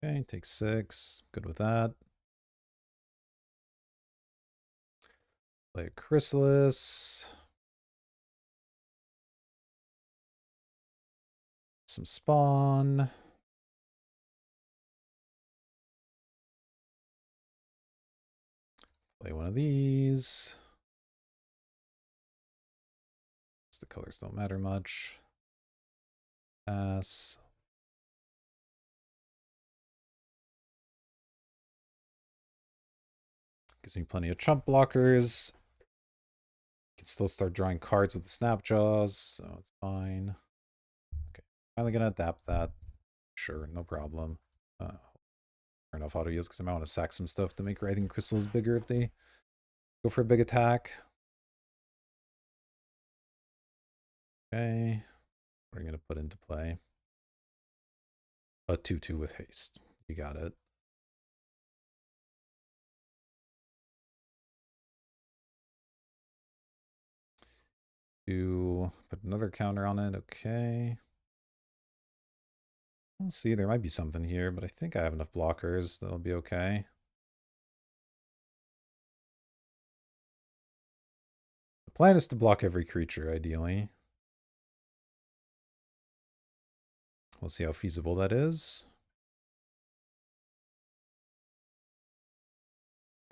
Okay, take 6. Good with that. Play a Chrysalis. Some spawn. Play one of these. The colors don't matter much. Pass. Gives me plenty of trump blockers. Can still start drawing cards with the Snapjaws, so it's fine. Okay, finally gonna adapt that. Sure, no problem. Turn off auto use because I might want to sack some stuff to make Writhing Crystals bigger if they go for a big attack. Okay, we're gonna put into play a 2/2 with haste. You got it. To put another counter on it. Okay. We'll see. There might be something here, but I think I have enough blockers that'll be okay. The plan is to block every creature, ideally. We'll see how feasible that is.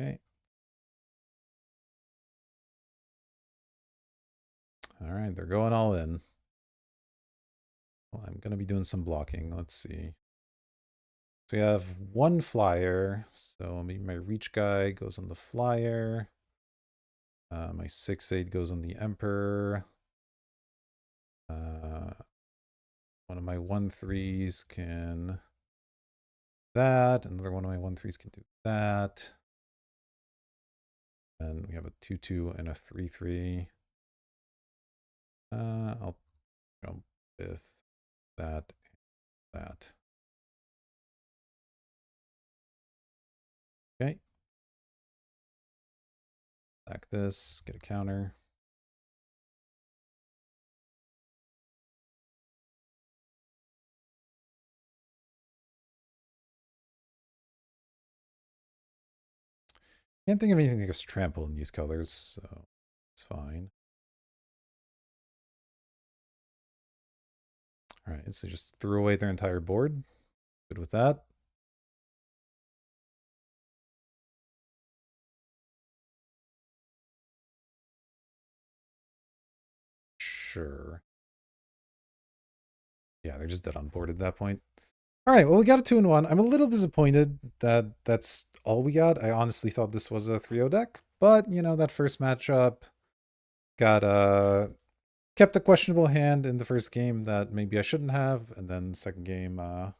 Okay. All right, they're going all in. Well, I'm going to be doing some blocking. Let's see. So we have one flyer. So maybe my reach guy goes on the flyer. My 6/8 goes on the Emperor. One of my 1/3s can that. Another one of my 1/3s can do that. And we have a 2/2 and a 3/3. I'll jump with that and that. Okay. Back this, get a counter. Can't think of anything that gives trample in these colors, so it's fine. All right, so just threw away their entire board. Good with that. Sure. Yeah, they're just dead on board at that point. All right, well, we got a 2-1. I'm a little disappointed that that's all we got. I honestly thought this was a 3-0 deck, but, you know, that first matchup got kept a questionable hand in the first game that maybe I shouldn't have, and then second game, I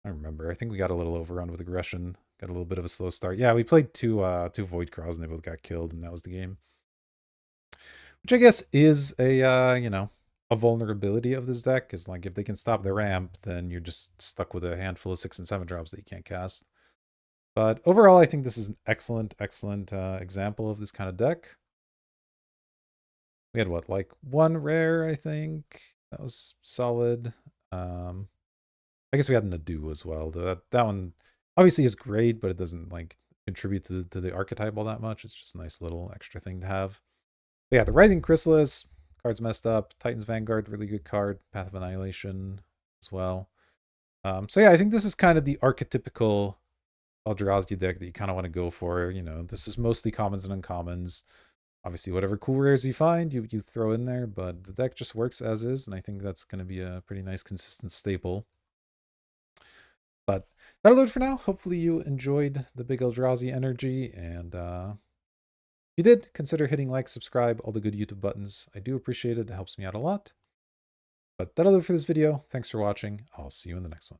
don't remember. I think we got a little overrun with aggression. Got a little bit of a slow start. Yeah, we played two Void Crawls and they both got killed, and that was the game. Which I guess is a you know, a vulnerability of this deck, is like if they can stop the ramp, then you're just stuck with a handful of 6 and 7 drops that you can't cast. But overall, I think this is an excellent example of this kind of deck. We had what, like 1 rare, I think. That was solid. I guess we had an Ado as well. That one obviously is great, but it doesn't like contribute to the archetype all that much. It's just a nice little extra thing to have. But yeah, the Writhing Chrysalis card's messed up. Titan's Vanguard, really good card. Path of Annihilation as well. So yeah, I think this is kind of the archetypical Eldrazi deck that you kind of want to go for. You know, this is mostly commons and uncommons. Obviously, whatever cool rares you find, you throw in there, but the deck just works as is, and I think that's going to be a pretty nice, consistent staple. But that'll do it for now. Hopefully you enjoyed the big Eldrazi energy, and if you did, consider hitting like, subscribe, all the good YouTube buttons. I do appreciate it. It helps me out a lot. But that'll do it for this video. Thanks for watching. I'll see you in the next one.